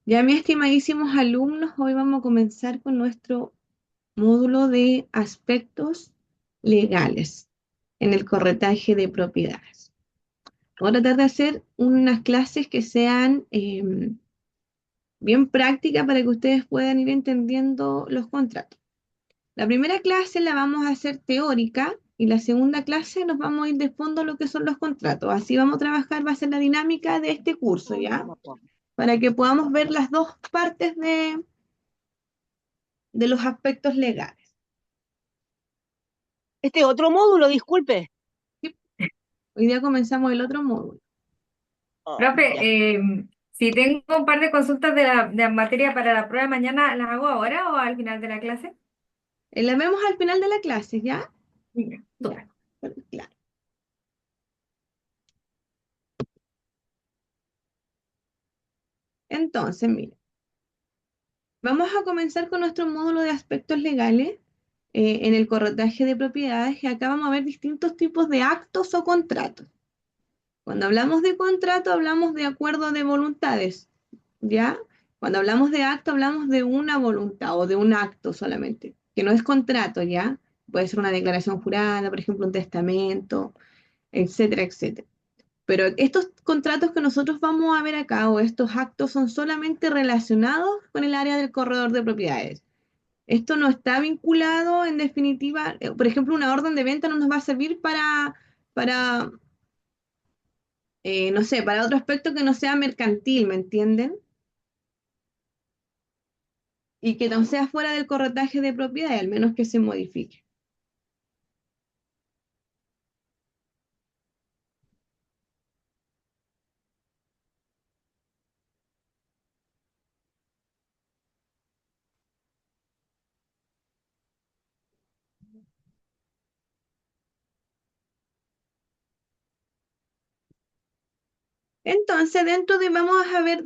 Ya, mis estimadísimos alumnos, hoy vamos a comenzar con nuestro módulo de aspectos legales en el corretaje de propiedades. Voy a tratar de hacer unas clases que sean bien prácticas para que ustedes puedan ir entendiendo los contratos. La primera clase la vamos a hacer teórica y la segunda clase nos vamos a ir de fondo a lo que son los contratos. Así vamos a trabajar, va a ser la dinámica de este curso, ¿ya? Para que podamos ver las dos partes de los aspectos legales. Este otro módulo, disculpe. ¿Sí? Hoy día comenzamos el otro módulo. Ah, ya. Profe, si tengo un par de consultas de la materia para la prueba de mañana, ¿las hago ahora o al final de la clase? La vemos al final de la clase, ¿ya? Ya, Todo. ya. Claro. Entonces, mire, vamos a comenzar con nuestro módulo de aspectos legales en el corretaje de propiedades y acá vamos a ver distintos tipos de actos o contratos. Cuando hablamos de contrato, hablamos de acuerdo de voluntades, ¿ya? Cuando hablamos de acto, hablamos de una voluntad o de un acto solamente, que no es contrato, ¿ya? Puede ser una declaración jurada, por ejemplo, un testamento, etcétera, etcétera. Pero estos contratos que nosotros vamos a ver acá o estos actos son solamente relacionados con el área del corredor de propiedades. Esto no está vinculado en definitiva, por ejemplo, una orden de venta no nos va a servir para no sé, para otro aspecto que no sea mercantil, ¿me entienden? Y que no sea fuera del corretaje de propiedades, al menos que se modifique. Entonces, vamos a ver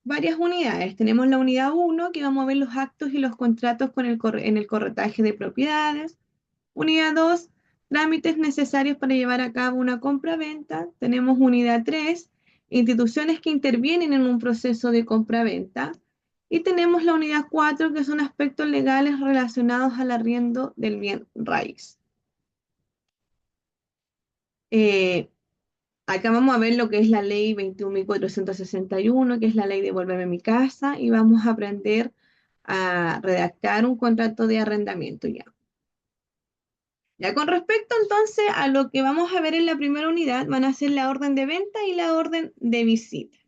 varias unidades. Tenemos la unidad uno que vamos a ver los actos y los contratos en el corretaje de propiedades. Unidad 2 trámites necesarios para llevar a cabo una compra-venta. Tenemos unidad 3 instituciones que intervienen en un proceso de compra-venta. Y tenemos la unidad 4 que son aspectos legales relacionados al arriendo del bien raíz. Eh, Acá vamos a ver lo que es la ley 21.461, que es la ley Devuélveme mi casa, y vamos a aprender a redactar un contrato de arrendamiento ya. Ya con respecto entonces a lo que vamos a ver en la primera unidad, van a ser la orden de venta y la orden de visita.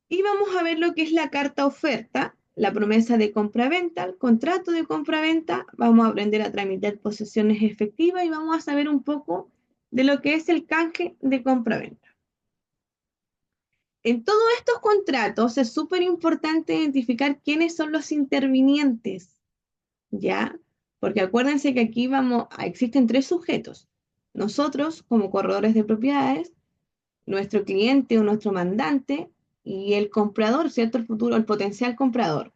Y vamos a ver lo que es la carta oferta, la promesa de compra-venta, el contrato de compra-venta, vamos a aprender a tramitar posesiones efectivas y vamos a saber un poco de lo que es el canje de compra-venta. En todos estos contratos es súper importante identificar quiénes son los intervinientes, ¿ya? Porque acuérdense que aquí existen tres sujetos. Nosotros, como corredores de propiedades, nuestro cliente o nuestro mandante y el comprador, ¿cierto? El potencial comprador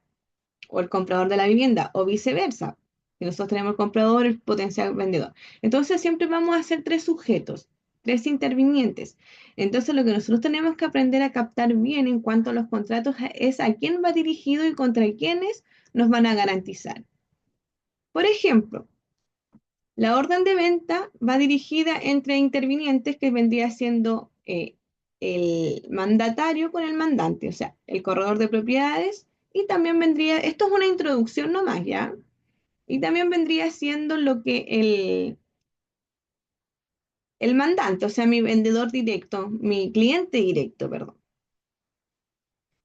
o el comprador de la vivienda o viceversa. Si nosotros tenemos el comprador, el potencial vendedor. Entonces siempre vamos a ser tres sujetos, tres intervinientes. Entonces lo que nosotros tenemos que aprender a captar bien en cuanto a los contratos es a quién va dirigido y contra quiénes nos van a garantizar. Por ejemplo, la orden de venta va dirigida entre intervinientes que vendría siendo el mandatario con el mandante, o sea, el corredor de propiedades y también vendría, esto es una introducción nomás, ¿ya? Y también vendría siendo lo que el mandante, o sea, mi vendedor directo, mi cliente directo, perdón.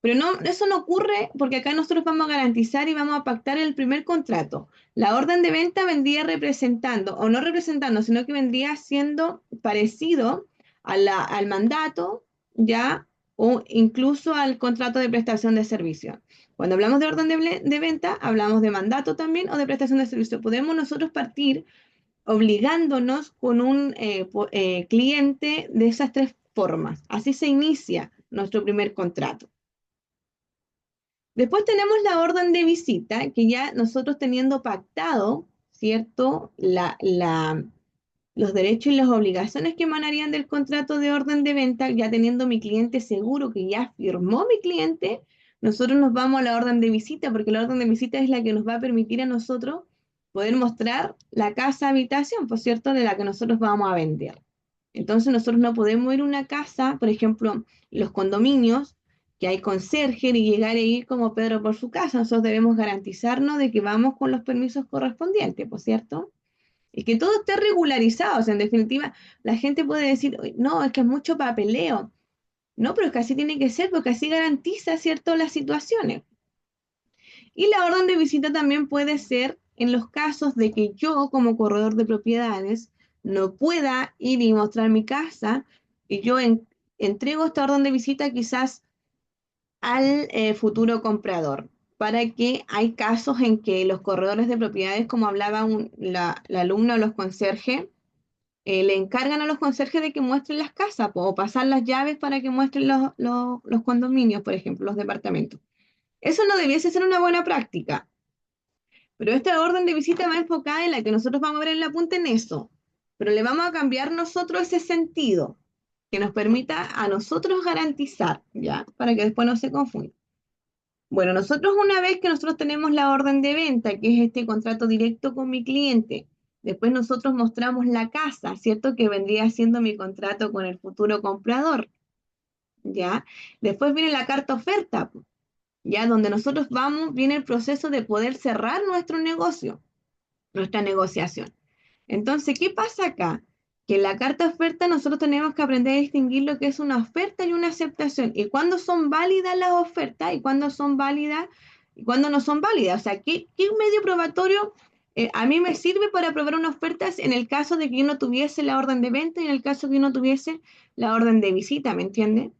Pero no, eso no ocurre porque acá nosotros vamos a garantizar y vamos a pactar el primer contrato. La orden de venta vendría representando, o no representando, sino que vendría siendo parecido al mandato, ya, o incluso al contrato de prestación de servicio. Cuando hablamos de orden de venta, hablamos de mandato también o de prestación de servicio. Podemos nosotros partir obligándonos con un cliente de esas tres formas. Así se inicia nuestro primer contrato. Después tenemos la orden de visita, que ya nosotros teniendo pactado, ¿cierto? los derechos y las obligaciones que emanarían del contrato de orden de venta, ya teniendo mi cliente seguro que ya firmó mi cliente, nosotros nos vamos a la orden de visita, porque la orden de visita es la que nos va a permitir a nosotros poder mostrar la casa habitación, por cierto, de la que nosotros vamos a vender. Entonces nosotros no podemos ir a una casa, por ejemplo, los condominios, que hay conserje y llegar e ir como Pedro por su casa. Nosotros debemos garantizarnos de que vamos con los permisos correspondientes, por cierto. Y que todo esté regularizado. O sea, en definitiva, la gente puede decir, "Uy, no, es que es mucho papeleo". No, pero es que así tiene que ser, porque así garantiza, ¿cierto?, las situaciones. Y la orden de visita también puede ser en los casos de que yo, como corredor de propiedades, no pueda ir y mostrar mi casa y yo entrego esta orden de visita quizás al futuro comprador, para que hay casos en que los corredores de propiedades, como hablaba la alumna o los conserjes, le encargan a los conserjes de que muestren las casas o pasar las llaves para que muestren los condominios, por ejemplo, los departamentos. Eso no debiese ser una buena práctica, pero esta orden de visita va enfocada en la que nosotros vamos a ver en la punta en eso, pero le vamos a cambiar nosotros ese sentido, que nos permita a nosotros garantizar, ¿ya? Para que después no se confunda. Bueno, nosotros una vez que nosotros tenemos la orden de venta, que es este contrato directo con mi cliente, después nosotros mostramos la casa, ¿cierto? Que vendría siendo mi contrato con el futuro comprador, ¿ya? Después viene la carta oferta, ¿ya? Donde nosotros vamos, viene el proceso de poder cerrar nuestro negocio, nuestra negociación. Entonces, ¿qué pasa acá? Que en la carta oferta nosotros tenemos que aprender a distinguir lo que es una oferta y una aceptación, y cuándo son válidas las ofertas y cuándo son válidas y cuándo no son válidas. O sea, ¿qué medio probatorio a mí me sirve para aprobar una oferta en el caso de que yo no tuviese la orden de venta y en el caso de que yo no tuviese la orden de visita? ¿Me entiende?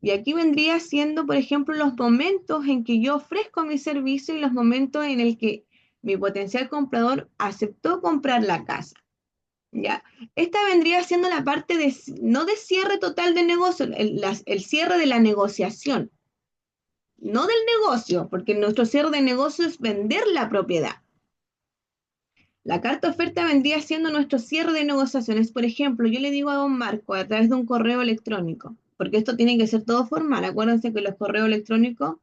Y aquí vendría siendo, por ejemplo, los momentos en que yo ofrezco mi servicio y los momentos en el que mi potencial comprador aceptó comprar la casa. ¿Ya? Esta vendría siendo la parte de, no de cierre total del negocio, el cierre de la negociación, no del negocio, porque nuestro cierre de negocio es vender la propiedad. La carta oferta vendría siendo nuestro cierre de negociaciones. Por ejemplo, yo le digo a don Marco a través de un correo electrónico, porque esto tiene que ser todo formal. Acuérdense que los correos electrónicos,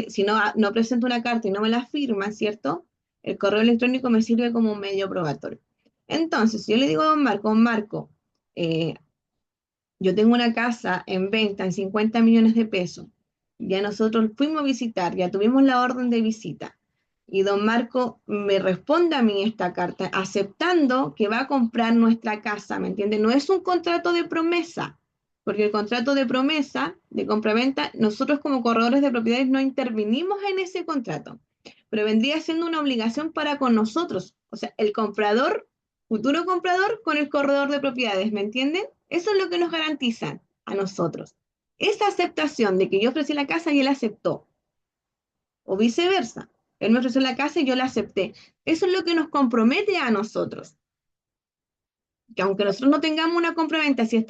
si no presento una carta y no me la firma, ¿cierto? El correo electrónico me sirve como un medio probatorio. Entonces, si yo le digo a don Marco, eh, yo tengo una casa en venta en 50 millones de pesos. Ya nosotros fuimos a visitar, ya tuvimos la orden de visita. Y don Marco me responde a mí esta carta aceptando que va a comprar nuestra casa, ¿me entiende? No es un contrato de promesa, porque el contrato de promesa de compraventa, nosotros como corredores de propiedades no intervinimos en ese contrato, pero vendría siendo una obligación para con nosotros, o sea, el comprador, futuro comprador con el corredor de propiedades, ¿me entienden? Eso es lo que nos garantizan a nosotros. Esa aceptación de que yo ofrecí la casa y él aceptó, o viceversa. Él me ofreció la casa y yo la acepté. Eso es lo que nos compromete a nosotros. Que aunque nosotros no tengamos una compraventa, si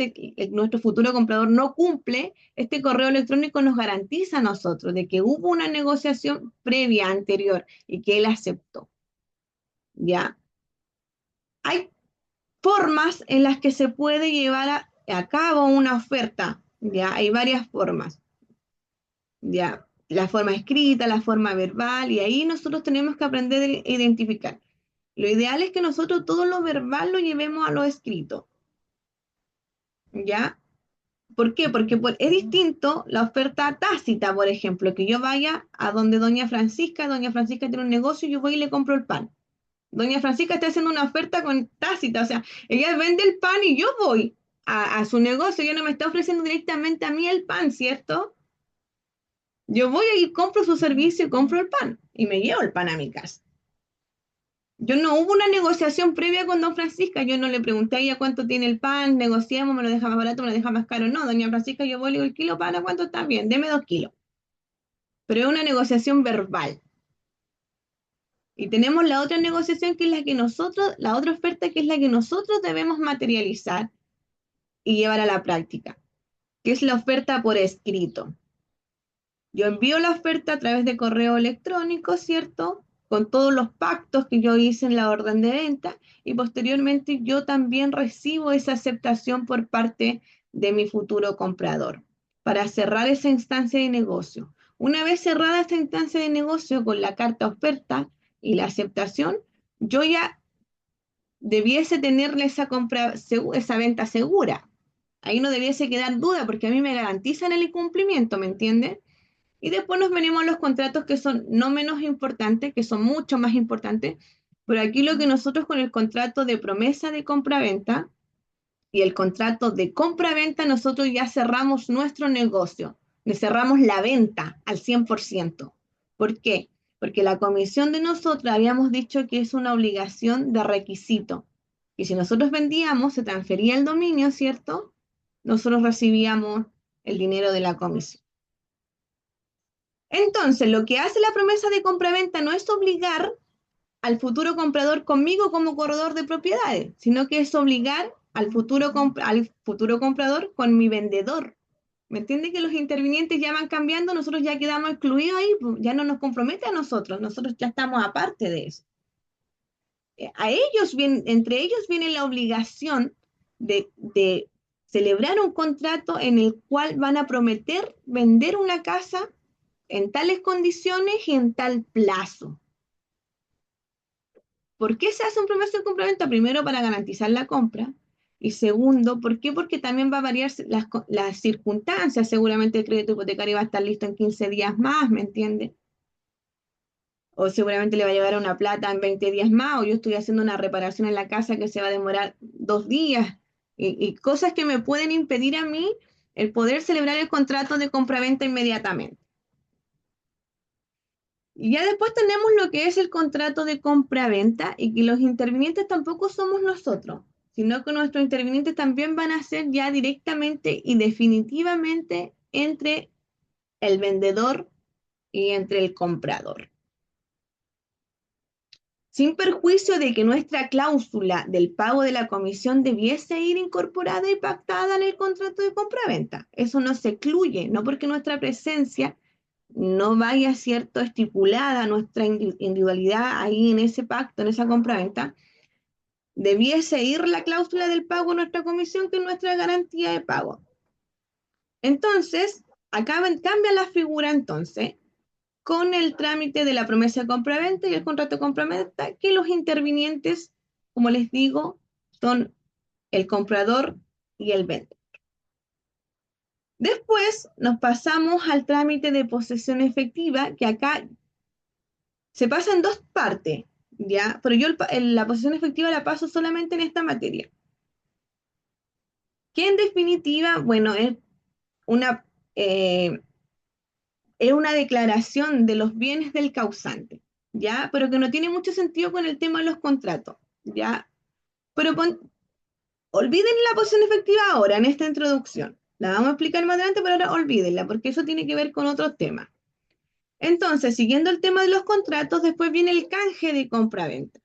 nuestro futuro comprador no cumple, este correo electrónico nos garantiza a nosotros de que hubo una negociación previa, anterior, y que él aceptó. ¿Ya? Hay formas en las que se puede llevar a cabo una oferta. ¿Ya? Hay varias formas. ¿Ya? La forma escrita, la forma verbal, y ahí nosotros tenemos que aprender a identificar. Lo ideal es que nosotros todo lo verbal lo llevemos a lo escrito, ¿ya? ¿Por qué? Porque es distinto la oferta tácita, por ejemplo, que yo vaya a donde doña Francisca tiene un negocio y yo voy y le compro el pan. Doña Francisca está haciendo una oferta con tácita, o sea, ella vende el pan y yo voy a su negocio, ella no me está ofreciendo directamente a mí el pan, ¿cierto? Yo voy y compro su servicio y compro el pan y me llevo el pan a mi casa. Yo no hubo una negociación previa con don Francisca, yo no le pregunté a ella cuánto tiene el pan, negociamos, me lo deja más barato, me lo deja más caro. No, doña Francisca, yo voy y le digo el kilo pan, ¿a cuánto está bien? Deme 2 kilos. Pero es una negociación verbal. Y tenemos la otra negociación que es la que nosotros, la otra oferta que es la que nosotros debemos materializar y llevar a la práctica, que es la oferta por escrito. Yo envío la oferta a través de correo electrónico, ¿cierto? con todos los pactos que yo hice en la orden de venta y posteriormente yo también recibo esa aceptación por parte de mi futuro comprador para cerrar esa instancia de negocio. Una vez cerrada esta instancia de negocio con la carta oferta y la aceptación, yo ya debiese tenerle esa compra, esa venta segura. Ahí no debiese quedar duda porque a mí me garantizan el cumplimiento, ¿me entiende? Y después nos venimos a los contratos que son no menos importantes, que son mucho más importantes. Pero aquí lo que nosotros con el contrato de promesa de compra-venta y el contrato de compra-venta, nosotros ya cerramos nuestro negocio, le cerramos la venta al 100%. ¿Por qué? Porque la comisión de nosotros habíamos dicho que es una obligación de requisito. Y si nosotros vendíamos, se transfería el dominio, ¿cierto? Nosotros recibíamos el dinero de la comisión. Entonces, lo que hace la promesa de compraventa no es obligar al futuro comprador conmigo como corredor de propiedades, sino que es obligar al futuro comprador con mi vendedor. ¿Me entiende que los intervinientes ya van cambiando? Nosotros ya quedamos excluidos ahí, pues, ya no nos compromete a nosotros ya estamos aparte de eso. Entre ellos viene la obligación de celebrar un contrato en el cual van a prometer vender una casa en tales condiciones y en tal plazo. ¿Por qué se hace un promesa de compraventa? Primero, para garantizar la compra. Y segundo, ¿por qué? Porque también va a variar las circunstancias. Seguramente el crédito hipotecario va a estar listo en 15 días más, ¿me entiende? O seguramente le va a llegar una plata en 20 días más, o yo estoy haciendo una reparación en la casa que se va a demorar 2 días. Y cosas que me pueden impedir a mí el poder celebrar el contrato de compraventa inmediatamente. Y ya después tenemos lo que es el contrato de compra-venta y que los intervinientes tampoco somos nosotros, sino que nuestros intervinientes también van a ser ya directamente y definitivamente entre el vendedor y entre el comprador. Sin perjuicio de que nuestra cláusula del pago de la comisión debiese ir incorporada y pactada en el contrato de compra-venta. Eso no se excluye, no porque nuestra presencia no vaya, cierto, estipulada nuestra individualidad ahí en ese pacto, en esa compraventa, debiese ir la cláusula del pago a nuestra comisión, que es nuestra garantía de pago. Entonces, acá cambia la figura entonces con el trámite de la promesa de compraventa y el contrato de compraventa, que los intervinientes, como les digo, son el comprador y el vendedor. Después nos pasamos al trámite de posesión efectiva, que acá se pasa en dos partes, ¿ya? Pero yo la posesión efectiva la paso solamente en esta materia. Que en definitiva, bueno, una, eh, es una declaración de los bienes del causante, ¿ya? Pero que no tiene mucho sentido con el tema de los contratos, ¿ya? Pero olviden la posesión efectiva ahora, en esta introducción. La vamos a explicar más adelante, pero ahora olvídenla, porque eso tiene que ver con otros temas. Entonces, siguiendo el tema de los contratos, después viene el canje de compra-venta.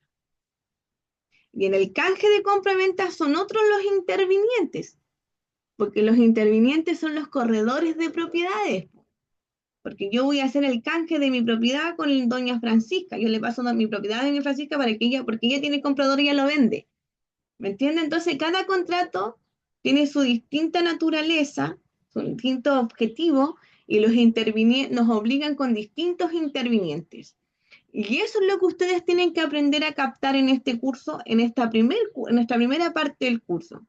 Y en el canje de compra-venta son otros los intervinientes, porque los intervinientes son los corredores de propiedades, porque yo voy a hacer el canje de mi propiedad con doña Francisca, yo le paso mi propiedad a doña Francisca para que ella, porque ella tiene comprador y ella lo vende, ¿me entiende? Entonces cada contrato tiene su distinta naturaleza, su distinto objetivo, y los intervinientes nos obligan con distintos intervinientes. Y eso es lo que ustedes tienen que aprender a captar en este curso, en esta primera parte del curso.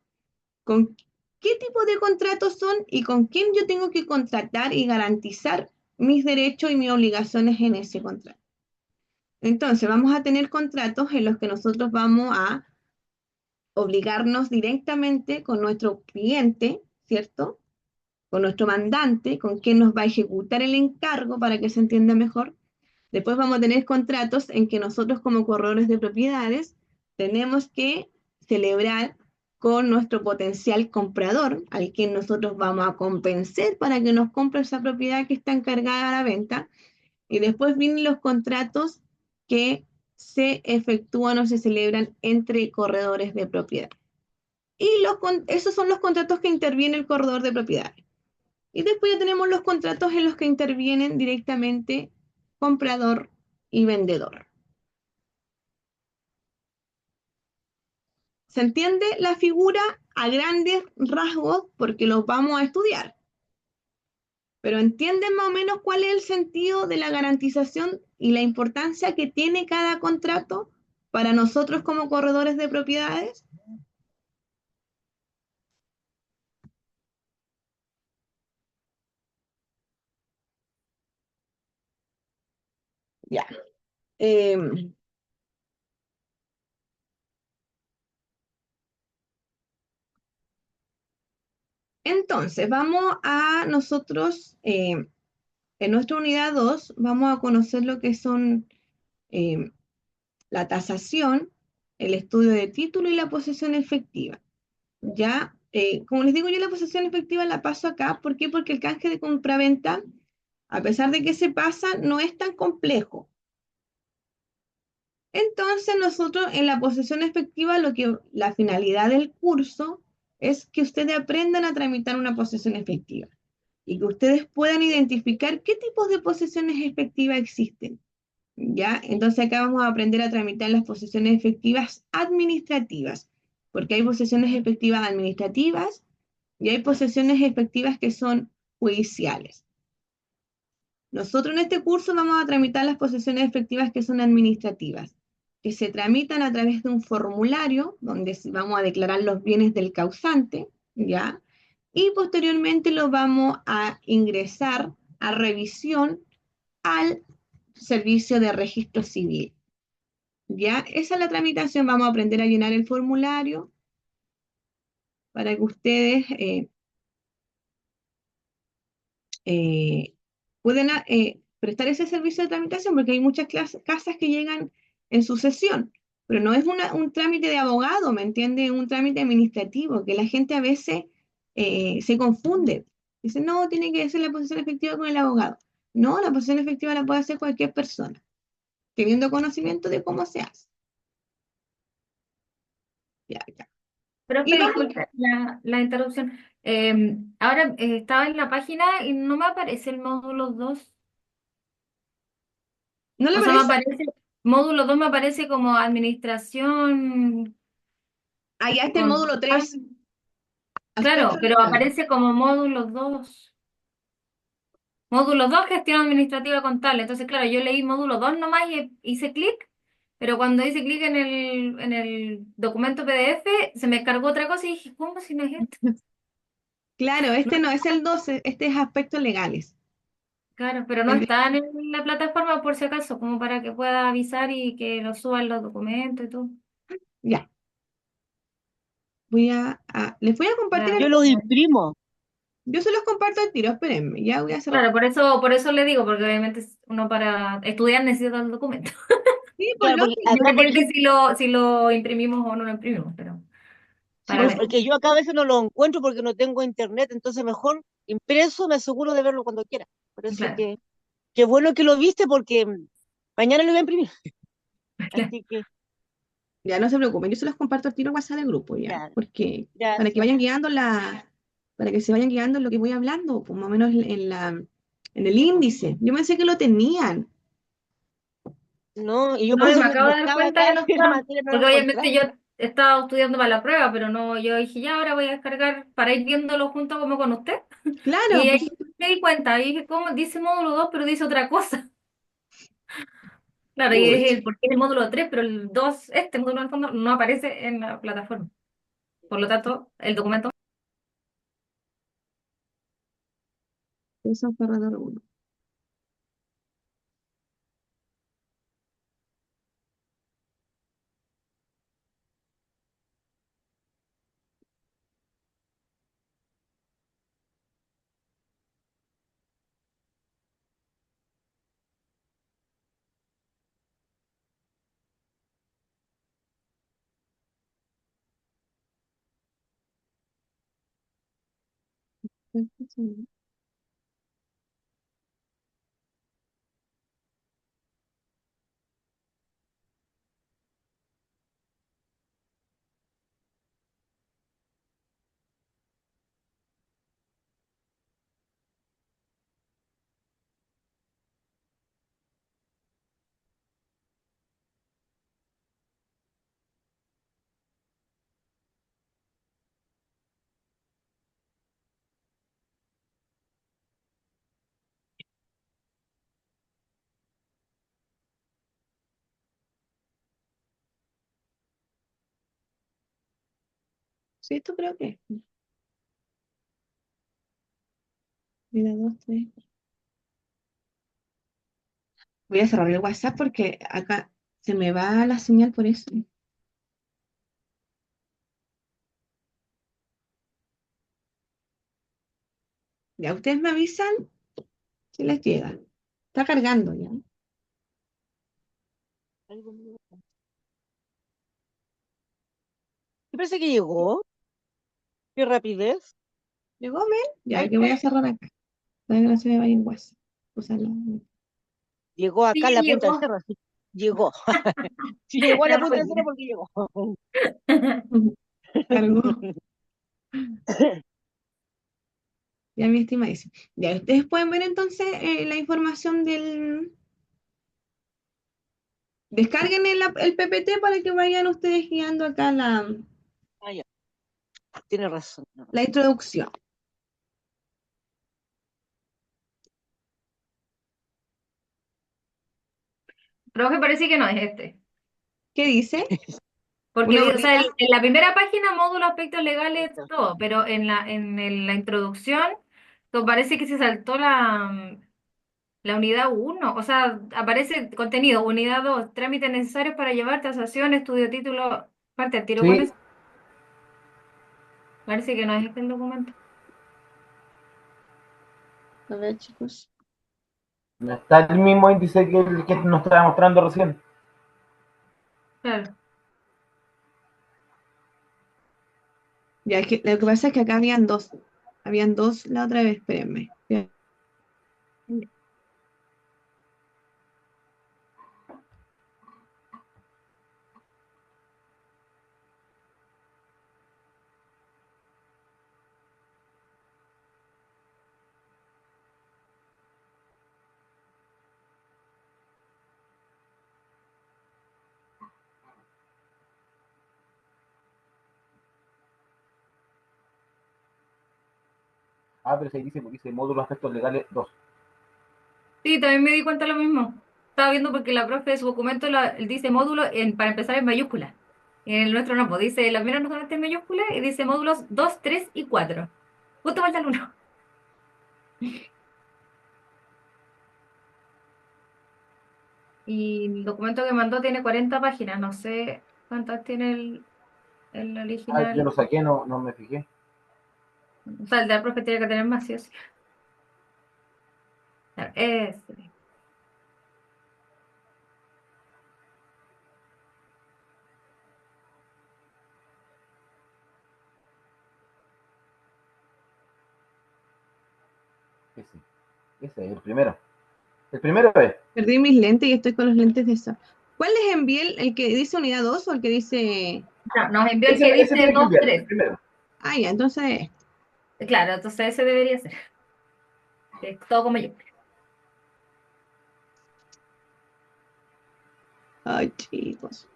¿Con qué tipo de contratos son y con quién yo tengo que contratar y garantizar mis derechos y mis obligaciones en ese contrato? Entonces, vamos a tener contratos en los que nosotros vamos a obligarnos directamente con nuestro cliente, ¿cierto? Con nuestro mandante, con quien nos va a ejecutar el encargo para que se entienda mejor. Después vamos a tener contratos en que nosotros como corredores de propiedades tenemos que celebrar con nuestro potencial comprador, al que nosotros vamos a convencer para que nos compre esa propiedad que está encargada a la venta. Y después vienen los contratos que se efectúan o se celebran entre corredores de propiedad. Y esos son los contratos que interviene el corredor de propiedades. Y después ya tenemos los contratos en los que intervienen directamente comprador y vendedor. ¿Se entiende la figura a grandes rasgos porque los vamos a estudiar? Pero ¿entienden más o menos cuál es el sentido de la garantización y la importancia que tiene cada contrato para nosotros como corredores de propiedades? Ya. Eh, entonces, vamos a nosotros, en nuestra unidad 2 vamos a conocer lo que son eh, la tasación, el estudio de título y la posesión efectiva. Ya, como les digo, yo la posesión efectiva la paso acá. ¿Por qué? Porque el canje de compraventa, a pesar de que se pasa, no es tan complejo. Entonces, nosotros en la posesión efectiva, la finalidad del curso es que ustedes aprendan a tramitar una posesión efectiva y que ustedes puedan identificar qué tipos de posesiones efectivas existen. ¿Ya? Entonces acá vamos a aprender a tramitar las posesiones efectivas administrativas, porque hay posesiones efectivas administrativas y hay posesiones efectivas que son judiciales. Nosotros en este curso vamos a tramitar las posesiones efectivas que son administrativas, que se tramitan a través de un formulario donde vamos a declarar los bienes del causante, ¿ya? Y posteriormente lo vamos a ingresar a revisión al servicio de registro civil. ¿Ya? Esa es la tramitación. Vamos a aprender a llenar el formulario para que ustedes eh, puedan prestar ese servicio de tramitación, porque hay muchas casas que llegan en sucesión, pero no es un trámite de abogado, ¿me entiende? Un trámite administrativo, que la gente a veces se confunde. Dice, no, tiene que ser la posición efectiva con el abogado. No, la posición efectiva la puede hacer cualquier persona, teniendo conocimiento de cómo se hace. Ya, ya. Profe, Y vamos, disculpe la interrupción. Ahora estaba en la página y no me aparece el módulo 2. ¿no le O sea, me parece? aparece, módulo 2 me aparece como administración Allá está el módulo contable. 3, Claro, aspectos pero legales. aparece como módulo 2. Módulo 2 gestión administrativa contable. Entonces, claro, yo leí módulo 2 nomás y hice clic, pero cuando hice clic en el documento PDF, se me cargó otra cosa y dije, ¿cómo si no es esto? Claro, No, este no es el 12, este es aspectos legales. claro, pero no Tendría- están en la plataforma por si acaso, como para que pueda avisar y que lo suban los documentos y todo. Ya, les voy a compartir Claro, Yo los imprimo. yo se los comparto al tiro, espérenme, ya voy a cerrar. claro, por eso le digo, porque obviamente uno para estudiar necesita el documento. Sí, por Claro, porque lógica. acá, por Independiente ejemplo, si lo imprimimos o no lo imprimimos, pero sí, para pues, ver. porque yo acá a veces no lo encuentro porque no tengo internet, entonces mejor impreso me aseguro de verlo cuando quiera. Por eso Claro. que, qué bueno que lo viste porque mañana lo voy a imprimir. Así que, Ya no se preocupen, yo se los comparto al tiro a WhatsApp del grupo, ya, ya, porque para que gracias. vayan guiando para que se vayan guiando en lo que voy hablando, pues más o menos en el índice. Yo pensé que lo tenían. No, y yo No, por y eso me acabo de dar buscaba cuenta acá que no en la está, materia, no lo porque obviamente encontraba. yo estaba estudiando para la prueba, pero no, yo dije, ya, ahora voy a descargar para ir viéndolo junto como con usted. Claro, Y pues ahí me di cuenta, y dije, ¿cómo? Dice módulo 2 pero dice otra cosa. Claro, y pucha, dije, ¿por qué el módulo 3 pero el 2 este módulo en el fondo, no aparece en la plataforma? Por lo tanto, el documento. eso fue alrededor de uno. Sí, esto creo que es. Mira, dos, tres. Voy a cerrar el WhatsApp porque acá se me va la señal por eso. Ya ustedes me avisan si les llega. Está cargando ya. Algo mío. Me parece que llegó. Qué rapidez. ¿Llegó, men? Ya, que voy a cerrar acá. Para que no se me vaya en WhatsApp. Usarlo. Llegó Sí, acá en ya la punta del llegó. cerro. Así. Llegó. Si llegó a la Ya punta fue. del cerro porque llegó. Cargó. Ya, mi estimadísimo. Ya, ustedes pueden ver entonces la información del... Descarguen el PPT para que vayan ustedes guiando acá Ah, ya. Tiene razón. la introducción. Profe, parece que no es este. ¿Qué dice? Porque, Una o sea, bolita. en la primera página, módulo, aspectos legales, todo, pero en la introducción, parece que se saltó la unidad uno. O sea, aparece contenido, unidad 2, trámites necesarios para llevar tasación, estudio título, parte al tiro con Sí, eso. Parece que no es este el documento. A ver, chicos. no está el mismo índice que el que nos estaba mostrando recién. Claro. Ya, es que lo que pasa es que acá habían dos. Habían dos la otra vez, espérenme. Ah, pero se dice módulo aspectos legales 2. Sí, también me di cuenta lo mismo. Estaba viendo porque la profe de su documento dice módulo para empezar en mayúscula. Y en el nuestro no, pues dice, la primera no solamente en mayúscula y dice módulos 2, 3 y 4. Justo falta el 1. Y el documento que mandó tiene 40 páginas, no sé cuántas tiene el Ah, yo original. lo saqué, no me fijé. O sea, el de la profe tiene que tener más, sí o sí. Claro, ese. Ese, ese es el primero. El primero es. Perdí mis lentes y estoy con los lentes de esa. ¿Cuál les envié? ¿El que dice unidad 2 o el que dice...? No, nos envió el que Ese dice tiene que 2, enviar, el 3. primero. Ah, ya, entonces... Claro, entonces ese debería ser. Es todo como yo. Ay, chicos.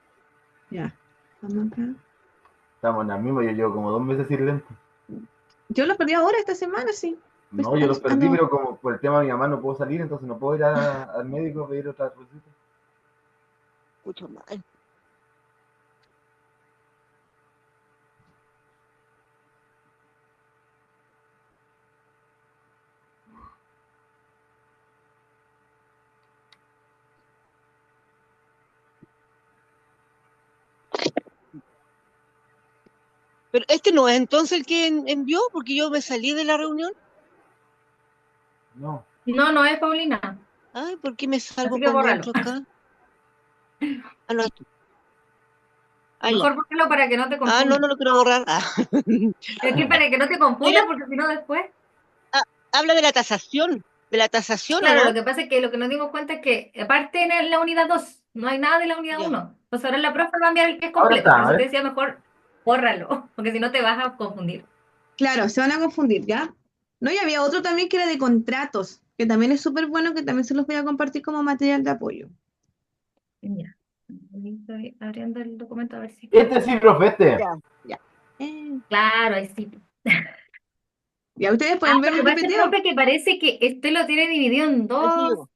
Ya. Vamos acá. Estamos en la misma, yo llevo como 2 meses sin lentes. Yo los perdí ahora, esta semana, sí. Pues No, yo los perdí, pero como por el tema de mi mamá no puedo salir, entonces no puedo ir al médico a pedir otra receta. Escucho mal. Pero este no es entonces el que envió, porque yo me salí de la reunión. No. No, no es Paulina. Ay, ¿por qué me Así salgo que cuando bórralo. entro acá? Ah, no, esto. Ah, ya. Mejor bórralo para que no te Ah, no, confundas. no lo quiero borrar. Ah. Es que para que no te Mira, confundas, porque si no después. ah, habla de la tasación, ¿o Claro, no? lo que pasa es que lo que nos dimos cuenta es que, aparte en la unidad 2 no hay nada de la unidad Ya. 1. Entonces ahora la profe va a enviar el que es Ahora completo. Por está, a eso te ver. decía mejor bórralo, porque si no te vas a confundir. Claro, se van a confundir, ¿ya? No, y había otro también que era de contratos, que también es súper bueno, que también se los voy a compartir como material de apoyo. Ya. Estoy abriendo el documento a ver si. Este sí, profe, este. Ya. Ya. Eh, Claro, ahí sí. ya ustedes Ah, pueden ver lo el que pasa, PPT. profe, que parece que este lo tiene dividido en Ahí sí dos llegó.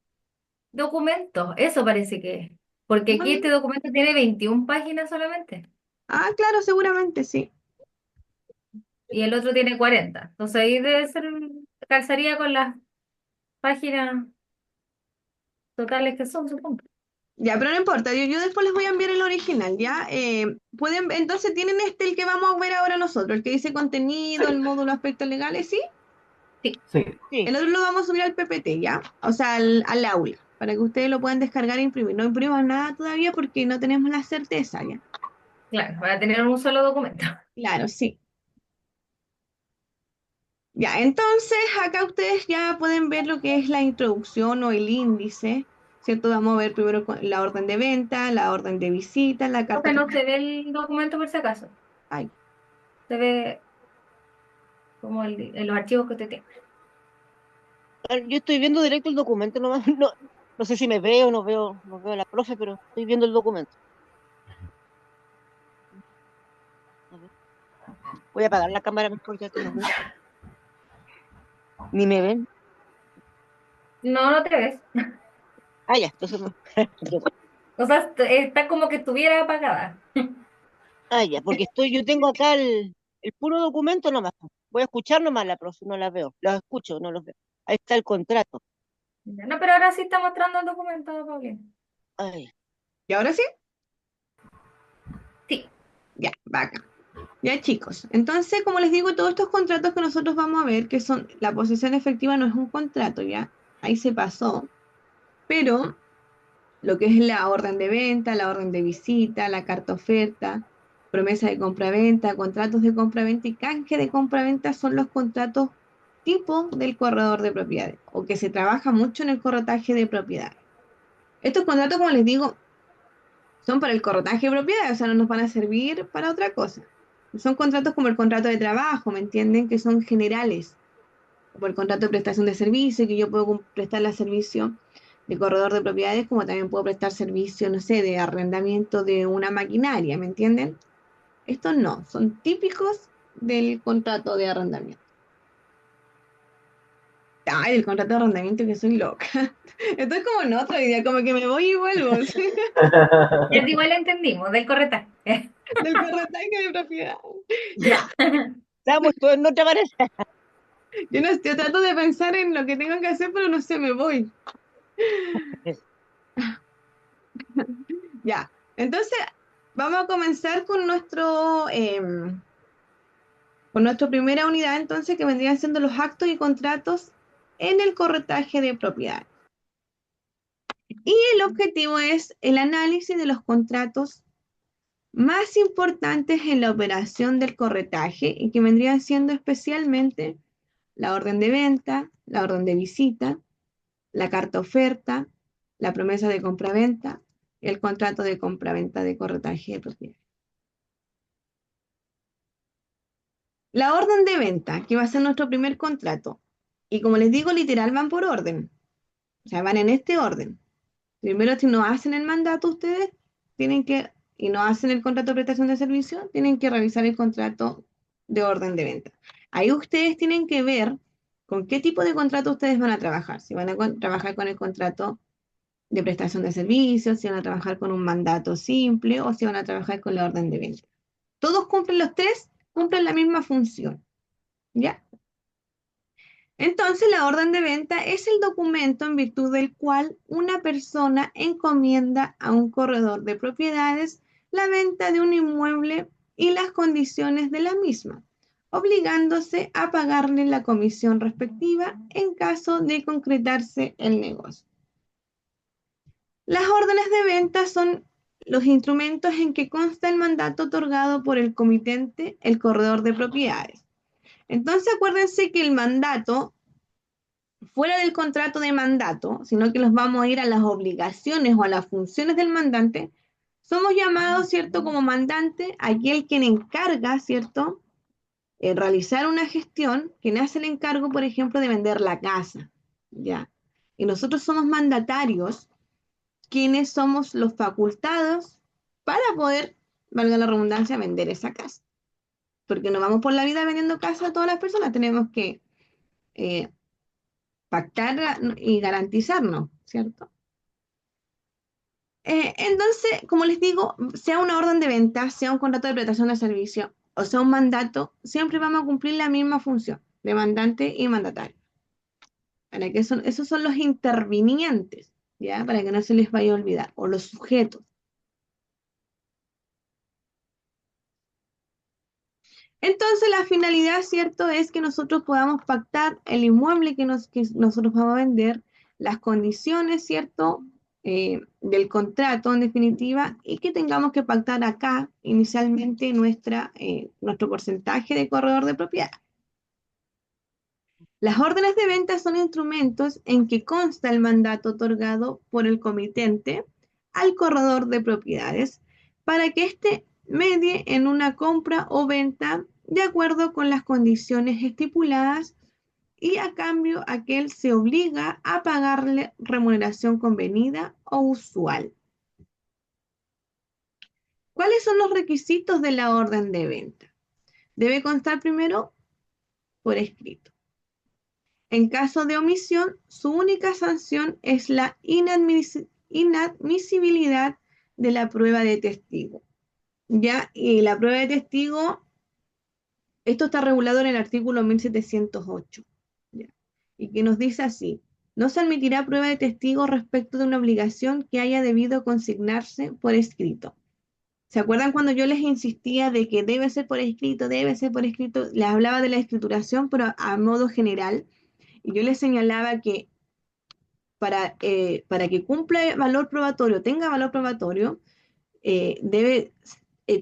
documentos. Eso parece que es. Porque aquí este documento tiene 21 páginas solamente. Ah, claro, seguramente sí. y el otro tiene 40. Entonces ahí debe ser, calzaría con las páginas totales que son, supongo. Ya, pero no importa, yo después les voy a enviar el original, ¿ya? Entonces tienen el que vamos a ver ahora nosotros, el que dice contenido, Sí, el módulo aspectos legales, ¿sí? Sí, sí. Sí, El otro lo vamos a subir al PPT, ¿ya? O sea, al aula, para que ustedes lo puedan descargar e imprimir. No impriman nada todavía porque no tenemos la certeza, ¿ya? claro, para tener un solo documento. Claro, sí. Ya, entonces acá ustedes ya pueden ver lo que es la introducción o el índice, ¿cierto? Vamos a ver primero la orden de venta, la orden de visita, la carta. Entonces no se ve el documento por si acaso. Ay, Se ve como en los archivos que usted tiene. yo estoy viendo directo el documento nomás. No, no sé si me veo, no veo a la profe, pero estoy viendo el documento. A ver, voy a apagar la cámara mejor ya que no veo. Ni me ven. No, no te ves. Ah, ya, entonces no. O sea, está como que estuviera apagada. Ah, ya, porque yo tengo acá el puro documento nomás. Voy a escuchar nomás a la profe, no la veo. Los escucho, no los veo. Ahí está el contrato. No, pero ahora sí está mostrando el documento, Paulina. Ah, ya. ¿y ahora sí? Sí. Ya, vaca. Ya, chicos. Entonces, como les digo, todos estos contratos que nosotros vamos a ver, que son la posesión efectiva, no es un contrato, ya. Ahí se pasó. Pero lo que es la orden de venta, la orden de visita, la carta oferta, promesa de compraventa, contratos de compraventa y canje de compraventa son los contratos tipo del corredor de propiedades o que se trabaja mucho en el corretaje de propiedades. Estos contratos, como les digo, son para el corretaje de propiedades, o sea, no nos van a servir para otra cosa. Son contratos como el contrato de trabajo, ¿me entienden? Que son generales, como el contrato de prestación de servicio, que yo puedo prestar el servicio de corredor de propiedades, como también puedo prestar servicio, no sé, de arrendamiento de una maquinaria, ¿me entienden? Estos no, son típicos del contrato de arrendamiento. Ay, el contrato de arrendamiento que soy loca. Estoy como en otra idea, como que me voy y vuelvo, ¿sí? Es igual lo entendimos, del corretaje. Del corretaje de propiedad. Ya, estamos todos en otra pareja. Yo, no, yo trato de pensar en lo que tengo que hacer, pero no sé, me voy. Ya, entonces vamos a comenzar con nuestra primera unidad, entonces, que vendrían siendo los actos y contratos en el corretaje de propiedades. Y el objetivo es el análisis de los contratos más importantes en la operación del corretaje y que vendrían siendo especialmente la orden de venta, la orden de visita, la carta oferta, la promesa de compraventa y el contrato de compraventa de corretaje de propiedades. La orden de venta, que va a ser nuestro primer contrato. Y como les digo, literal van por orden. O sea, van en este orden. Primero, si no hacen el mandato, ustedes tienen que, y no hacen el contrato de prestación de servicio, tienen que revisar el contrato de orden de venta. Ahí ustedes tienen que ver con qué tipo de contrato ustedes van a trabajar. Si van a trabajar con el contrato de prestación de servicios, si van a trabajar con un mandato simple o si van a trabajar con la orden de venta. Todos cumplen los tres, cumplen la misma función. ¿Ya? Entonces, la orden de venta es el documento en virtud del cual una persona encomienda a un corredor de propiedades la venta de un inmueble y las condiciones de la misma, obligándose a pagarle la comisión respectiva en caso de concretarse el negocio. Las órdenes de venta son los instrumentos en que consta el mandato otorgado por el comitente, el corredor de propiedades. Entonces, acuérdense que el mandato fuera del contrato de mandato, sino que los vamos a ir a las obligaciones o a las funciones del mandante, somos llamados, ¿cierto?, como mandante, aquel quien encarga, ¿cierto?, realizar una gestión, quien hace el encargo, por ejemplo, de vender la casa, ¿ya? Y nosotros somos mandatarios, quienes somos los facultados para poder, valga la redundancia, vender esa casa. Porque no vamos por la vida vendiendo casa a todas las personas, tenemos que eh, pactar y garantizarnos, ¿cierto? Entonces, como les digo, sea una orden de venta, sea un contrato de prestación de servicio, o sea, un mandato, siempre vamos a cumplir la misma función, demandante y mandatario. Para que esos son los intervinientes, ¿ya? Para que no se les vaya a olvidar, o los sujetos. Entonces, la finalidad, ¿cierto?, es que nosotros podamos pactar el inmueble que nosotros vamos a vender, las condiciones, ¿cierto?, del contrato en definitiva, y que tengamos que pactar acá inicialmente nuestro porcentaje de corredor de propiedad. Las órdenes de venta son instrumentos en que consta el mandato otorgado por el comitente al corredor de propiedades para que éste medie en una compra o venta de acuerdo con las condiciones estipuladas y a cambio aquel se obliga a pagarle remuneración convenida o usual. ¿Cuáles son los requisitos de la orden de venta? Debe constar primero por escrito. En caso de omisión, su única sanción es la inadmisibilidad de la prueba de testigo. ¿Ya? Y la prueba de testigo, esto está regulado en el artículo 1708. ¿Ya? Y que nos dice así: no se admitirá prueba de testigo respecto de una obligación que haya debido consignarse por escrito. ¿Se acuerdan cuando yo les insistía de que debe ser por escrito, debe ser por escrito? Les hablaba de la escrituración, pero a modo general. Y yo les señalaba que para que cumpla valor probatorio, tenga valor probatorio,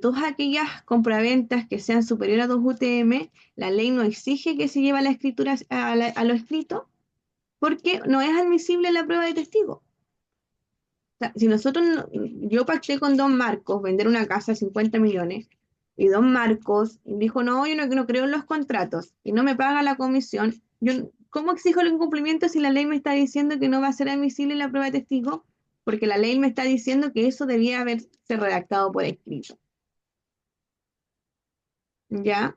todas aquellas compraventas que sean superiores a 2 UTM, la ley no exige que se lleve a la escritura a lo escrito, porque no es admisible la prueba de testigo. O sea, si yo pacté con Don Marcos vender una casa de 50 millones, y Don Marcos dijo, no, yo no creo en los contratos, y no me paga la comisión, ¿cómo exijo el incumplimiento si la ley me está diciendo que no va a ser admisible la prueba de testigo? Porque la ley me está diciendo que eso debía haberse redactado por escrito. ¿Ya?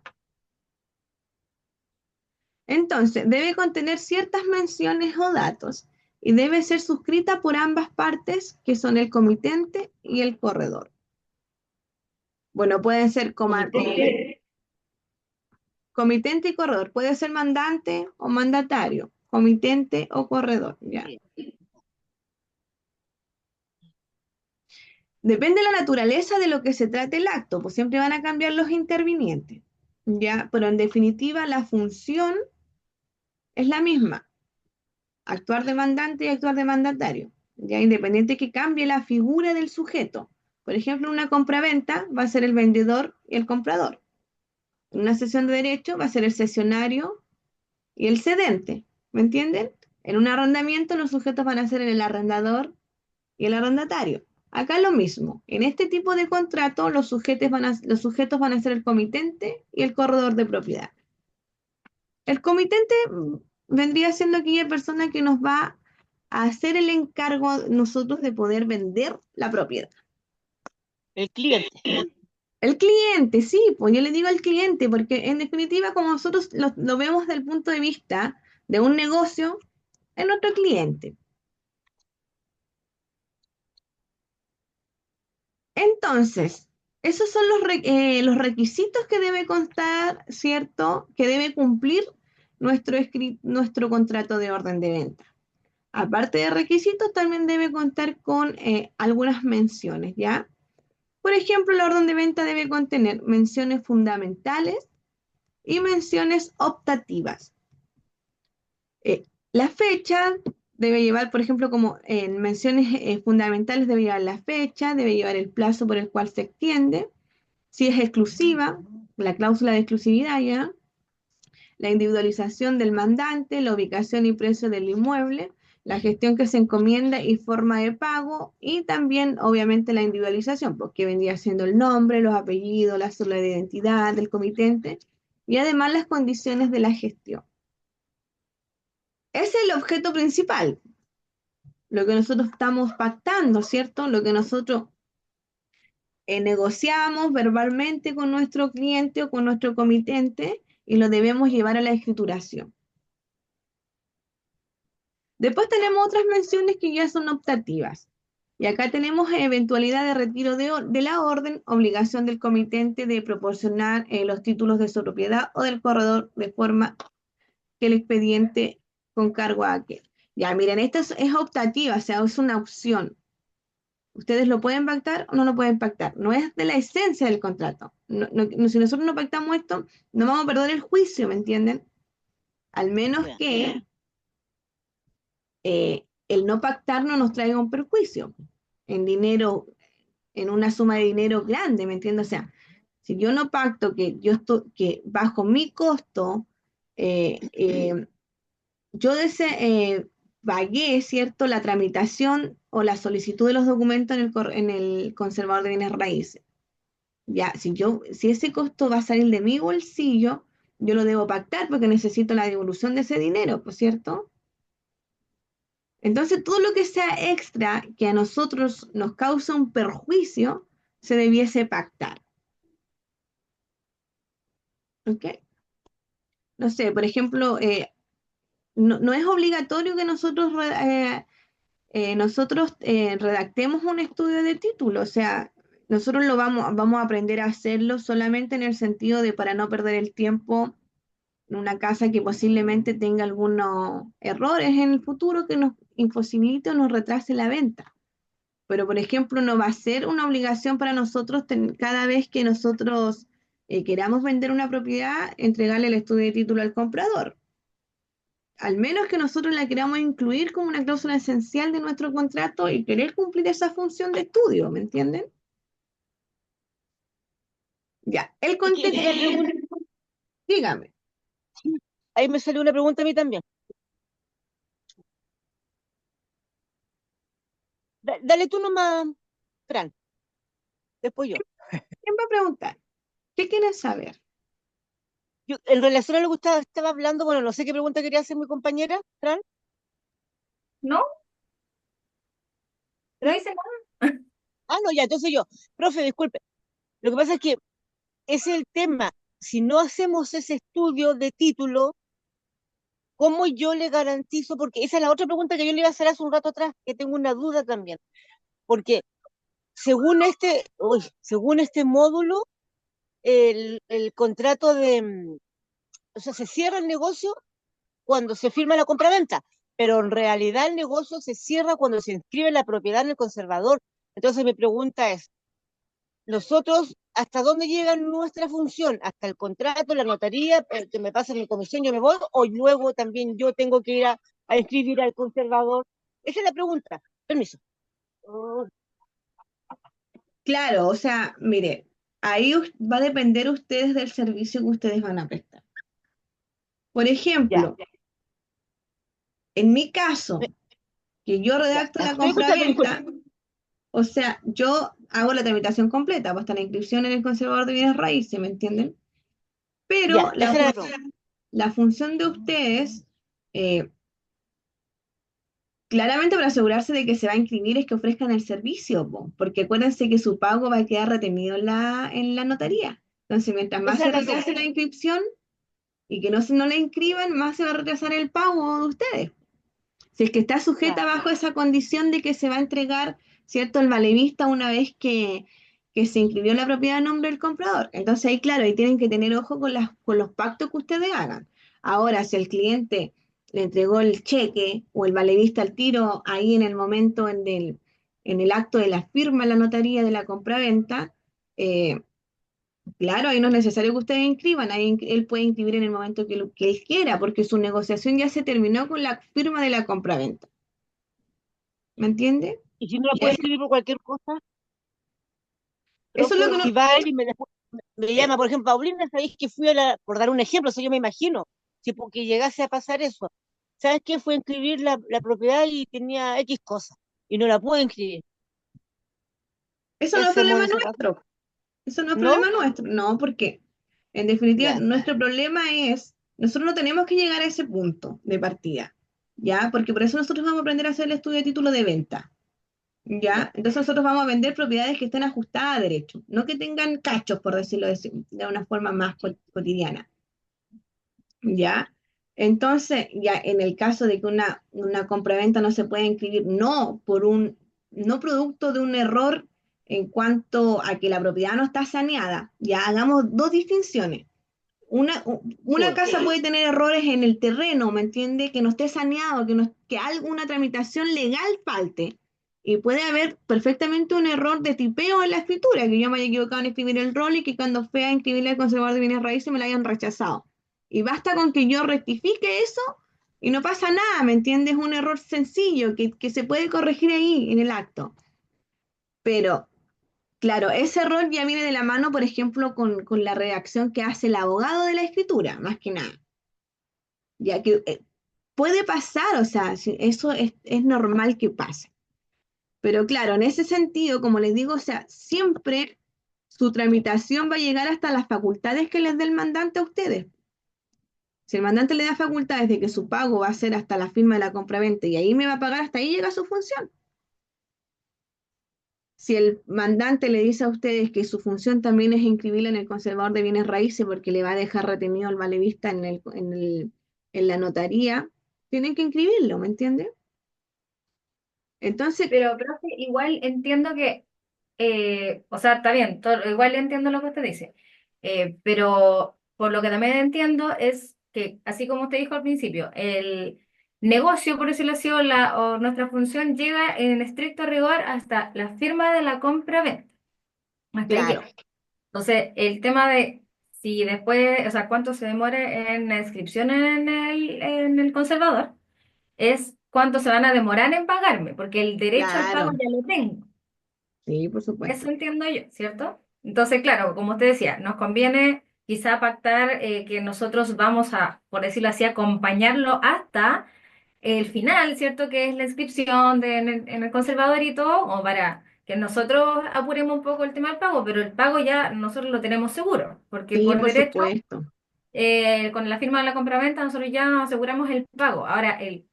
Entonces, debe contener ciertas menciones o datos y debe ser suscrita por ambas partes, que son el comitente y el corredor. Bueno, pueden ser comitente y corredor. Puede ser mandante o mandatario, comitente o corredor. ¿Ya? Depende de la naturaleza de lo que se trate el acto, pues siempre van a cambiar los intervinientes. ¿Ya? Pero en definitiva, la función es la misma: actuar de mandante y actuar de mandatario, ya, independiente que cambie la figura del sujeto. Por ejemplo, en una compraventa va a ser el vendedor y el comprador. En una cesión de derecho va a ser el cesionario y el cedente. ¿Me entienden? En un arrendamiento los sujetos van a ser el arrendador y el arrendatario. Acá lo mismo. En este tipo de contrato los sujetos van a ser el comitente y el corredor de propiedad. El comitente vendría siendo aquella persona que nos va a hacer el encargo nosotros de poder vender la propiedad. El cliente. El cliente, sí, pues yo le digo al cliente, porque en definitiva, como nosotros lo vemos desde el punto de vista de un negocio, es nuestro cliente. Entonces, esos son los requisitos que debe constar, ¿cierto? Que debe cumplir nuestro contrato de orden de venta. Aparte de requisitos, también debe contar con algunas menciones, ¿ya? Por ejemplo, la orden de venta debe contener menciones fundamentales y menciones optativas. La fecha debe llevar, por ejemplo, como en menciones fundamentales, debe llevar la fecha, debe llevar el plazo por el cual se extiende, si es exclusiva, la cláusula de exclusividad, ¿ya? La individualización del mandante, la ubicación y precio del inmueble, la gestión que se encomienda y forma de pago, y también, obviamente, la individualización, porque vendría siendo el nombre, los apellidos, la cédula de identidad del comitente, y además las condiciones de la gestión. Ese es el objeto principal, lo que nosotros estamos pactando, ¿cierto? Lo que nosotros negociamos verbalmente con nuestro cliente o con nuestro comitente, y lo debemos llevar a la escrituración. Después tenemos otras menciones que ya son optativas. Y acá tenemos eventualidad de retiro de la orden, obligación del comitente de proporcionar los títulos de su propiedad o del corredor de forma que el expediente con cargo a aquel. Ya, miren, esta es optativa, o sea, es una opción. Ustedes lo pueden pactar o no lo pueden pactar. No es de la esencia del contrato. Si nosotros no pactamos esto, no vamos a perder el juicio, ¿me entienden? Al menos Ya. que el no pactar no nos traiga un perjuicio en dinero, en una suma de dinero grande, ¿me entiendes? O sea, si yo no pacto que bajo mi costo, yo pagué, ¿cierto?, la tramitación o la solicitud de los documentos en el conservador de bienes raíces. Ya, si ese costo va a salir de mi bolsillo, yo lo debo pactar porque necesito la devolución de ese dinero, ¿por cierto? Entonces, todo lo que sea extra que a nosotros nos causa un perjuicio, se debiese pactar. ¿Ok? No sé, por ejemplo, no es obligatorio que nosotros redactemos un estudio de título, o sea, nosotros vamos a aprender a hacerlo solamente en el sentido de para no perder el tiempo en una casa que posiblemente tenga algunos errores en el futuro que nos imposibilite o nos retrase la venta. Pero, por ejemplo, no va a ser una obligación para nosotros cada vez que nosotros queramos vender una propiedad, entregarle el estudio de título al comprador. Al menos que nosotros la queramos incluir como una cláusula esencial de nuestro contrato y querer cumplir esa función de estudio, ¿me entienden? Ya, el Es que contexto, esa pregunta, dígame. ahí me salió una pregunta a mí también. Dale tú nomás, Fran, después yo. ¿Quién va a preguntar? ¿Qué quieren saber? En relación a lo que estaba hablando, bueno, no sé qué pregunta quería hacer mi compañera, Fran. ¿No? ¿No ¿Fran? hice nada? Ah, no, ya, entonces yo. Profe, disculpe. Lo que pasa es que ese es el tema. Si no hacemos ese estudio de título, ¿cómo yo le garantizo? Porque esa es la otra pregunta que yo le iba a hacer hace un rato atrás, que tengo una duda también. Porque según este módulo, el contrato o sea, se cierra el negocio cuando se firma la compraventa, pero en realidad el negocio se cierra cuando se inscribe la propiedad en el conservador. Entonces mi pregunta es, nosotros, ¿hasta dónde llega nuestra función? ¿Hasta el contrato, la notaría, que me pasen mi comisión, yo me voy? ¿O luego también yo tengo que ir a inscribir al conservador? Esa es la pregunta. Permiso. Oh, Claro, o sea, mire, ahí va a depender ustedes del servicio que ustedes van a prestar. Por ya, ejemplo, en mi caso, que yo ya. redacto La la estoy escuchando, disculpe. compraventa, o sea, yo hago la tramitación completa, pues hasta la inscripción en el conservador de bienes raíces, ¿me entienden? Pero Ya, esa era la pregunta. la función de ustedes, eh, claramente para asegurarse de que se va a inscribir es que ofrezcan el servicio, po, porque acuérdense que su pago va a quedar retenido en la notaría. Entonces, mientras más Esa se es la retrase pregunta. la inscripción y que no la inscriban, más se va a retrasar el pago de ustedes. Si es que está sujeta Ya, bajo esa condición de que se va a entregar, ¿cierto?, el valevista una vez que se inscribió la propiedad a nombre del comprador. Entonces ahí, claro, ahí tienen que tener ojo con los pactos que ustedes hagan. Ahora, si el cliente le entregó el cheque o el valevista al tiro ahí en el momento en el acto de la firma en la notaría de la compraventa, eh, claro, ahí no es necesario que ustedes inscriban, ahí él puede inscribir en el momento que él quiera, porque su negociación ya se terminó con la firma de la compraventa. ¿Me entiende? y si no la Y puedo escribir por cualquier cosa, eso es lo profe, que si no. va él y me eh, llama, por ejemplo, Paulina, sabéis que fui por dar un ejemplo, o sea, yo me imagino, si porque llegase a pasar eso, ¿sabes qué? Fue a inscribir la propiedad y tenía X cosas, y no la pude inscribir. eso ¿Qué no es hacemos en problema ese caso? nuestro. Eso no es ¿No? problema nuestro. No, porque en definitiva Ya, nuestro problema es, nosotros no tenemos que llegar a ese punto de partida, ¿ya? Porque por eso nosotros vamos a aprender a hacer el estudio de título de venta. ya, ¿Ya? Entonces nosotros vamos a vender propiedades que estén ajustadas a derecho, no que tengan cachos, por decirlo de una forma más cotidiana. ¿Ya? Entonces, ya en el caso de que una compraventa no se pueda inscribir, no por un no producto de un error en cuanto a que la propiedad no está saneada. Ya hagamos dos distinciones. Una Sí, casa puede tener errores en el terreno, ¿me entiende? Que no esté saneado, que alguna tramitación legal falte. Y puede haber perfectamente un error de tipeo en la escritura, que yo me haya equivocado en escribir el rol y que cuando fui a inscribirle al conservador de bienes raíces me la hayan rechazado. Y basta con que yo rectifique eso y no pasa nada, ¿me entiendes? Es un error sencillo que se puede corregir ahí en el acto. Pero claro, ese error ya viene de la mano, por ejemplo, con la redacción que hace el abogado de la escritura, más que nada. Ya que puede pasar, o sea, eso es normal que pase. Pero claro, en ese sentido, como les digo, o sea, siempre su tramitación va a llegar hasta las facultades que les dé el mandante a ustedes. Si el mandante le da facultades de que su pago va a ser hasta la firma de la compraventa y ahí me va a pagar, hasta ahí llega su función. Si el mandante le dice a ustedes que su función también es inscribirla en el conservador de bienes raíces porque le va a dejar retenido al valevista en la notaría, tienen que inscribirlo, ¿me entiende? Entonces, Pero, profe, igual entiendo que, o sea, está bien, igual entiendo lo que usted dice, pero por lo que también entiendo es que, así como usted dijo al principio, el negocio, por decirlo así, o nuestra función llega en estricto rigor hasta la firma de la compra-venta, hasta ahí claro, llega. Entonces, el tema de si después, o sea, cuánto se demore en la inscripción en el conservador, es cuánto se van a demorar en pagarme, porque el derecho al pago claro, ya lo tengo. sí, por Eso supuesto. entiendo yo, ¿cierto? Entonces, claro, como usted decía, nos conviene quizá pactar que nosotros vamos a, por decirlo así, acompañarlo hasta el final, ¿cierto? Que es la inscripción en el conservador y todo, o para que nosotros apuremos un poco el tema del pago, pero el pago ya nosotros lo tenemos seguro, porque Sí, por por derecho, supuesto. con la firma de la compraventa, nosotros ya nos aseguramos el pago. Ahora, el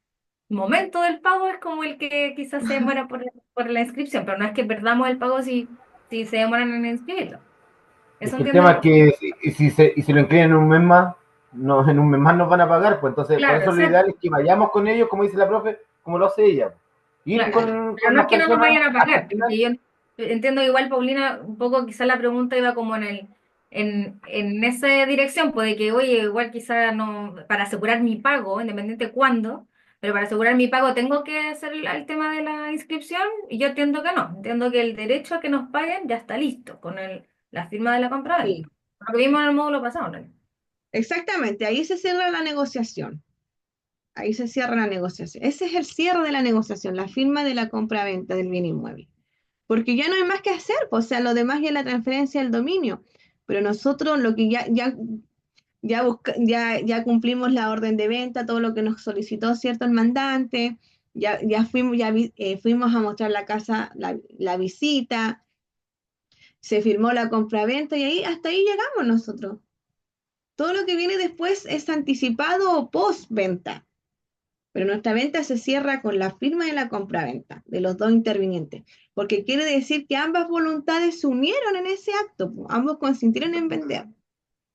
momento del pago es como el que quizás se demora por la inscripción, pero no es que perdamos el pago si se demoran en inscribirlo. Es Eso que el entiendo tema es yo. que si lo incluyen en un mes más, no, en un mes más nos van a pagar, pues entonces por Claro, eso lo exacto, ideal es que vayamos con ellos, como dice la profe, como lo hace ella. Ir claro. Pero con no es las que no nos personas vayan a hasta el pagar, final. porque yo entiendo que igual, Paulina, un poco quizás la pregunta iba como en esa dirección, puede que, oye, igual quizás no, para asegurar mi pago, independiente de cuándo, pero para asegurar mi pago tengo que hacer el tema de la inscripción, y yo entiendo que no, entiendo que el derecho a que nos paguen ya está listo con la firma de la Sí, compraventa. Lo que vimos en el módulo pasado, ¿no? exactamente, ahí se cierra la negociación. Ahí se cierra la negociación. Ese es el cierre de la negociación, la firma de la compra-venta del bien inmueble. Porque ya no hay más que hacer, pues, o sea, lo demás ya es la transferencia del dominio. Pero nosotros lo que ya cumplimos la orden de venta, todo lo que nos solicitó, ¿cierto? El mandante, fuimos a mostrar la casa, la visita, se firmó la compra-venta y ahí, hasta ahí llegamos nosotros. Todo lo que viene después es anticipado o post-venta. Pero nuestra venta se cierra con la firma de la compraventa de los dos intervinientes, porque quiere decir que ambas voluntades se unieron en ese acto, po, ambos consintieron en vender,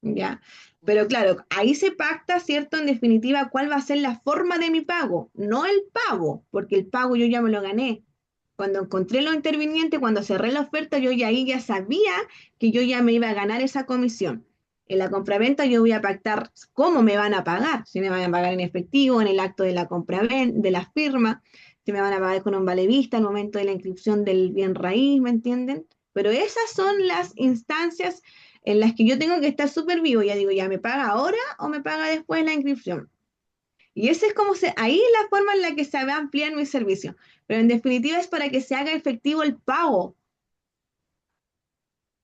¿ya? Pero claro, ahí se pacta, ¿cierto? En definitiva, cuál va a ser la forma de mi pago, no el pago, porque el pago yo ya me lo gané. Cuando encontré los intervinientes, cuando cerré la oferta, yo ya ahí ya sabía que yo ya me iba a ganar esa comisión. En la compraventa yo voy a pactar cómo me van a pagar, si me van a pagar en efectivo, en el acto de la compraventa, de la firma, si me van a pagar con un vale vista al momento de la inscripción del bien raíz, ¿me entienden? Pero esas son las instancias en las que yo tengo que estar súper vivo. Ya digo, ¿ya me paga ahora o me paga después la inscripción? Y ese es como ahí es la forma en la que se va a ampliar mi servicio. Pero en definitiva es para que se haga efectivo el pago,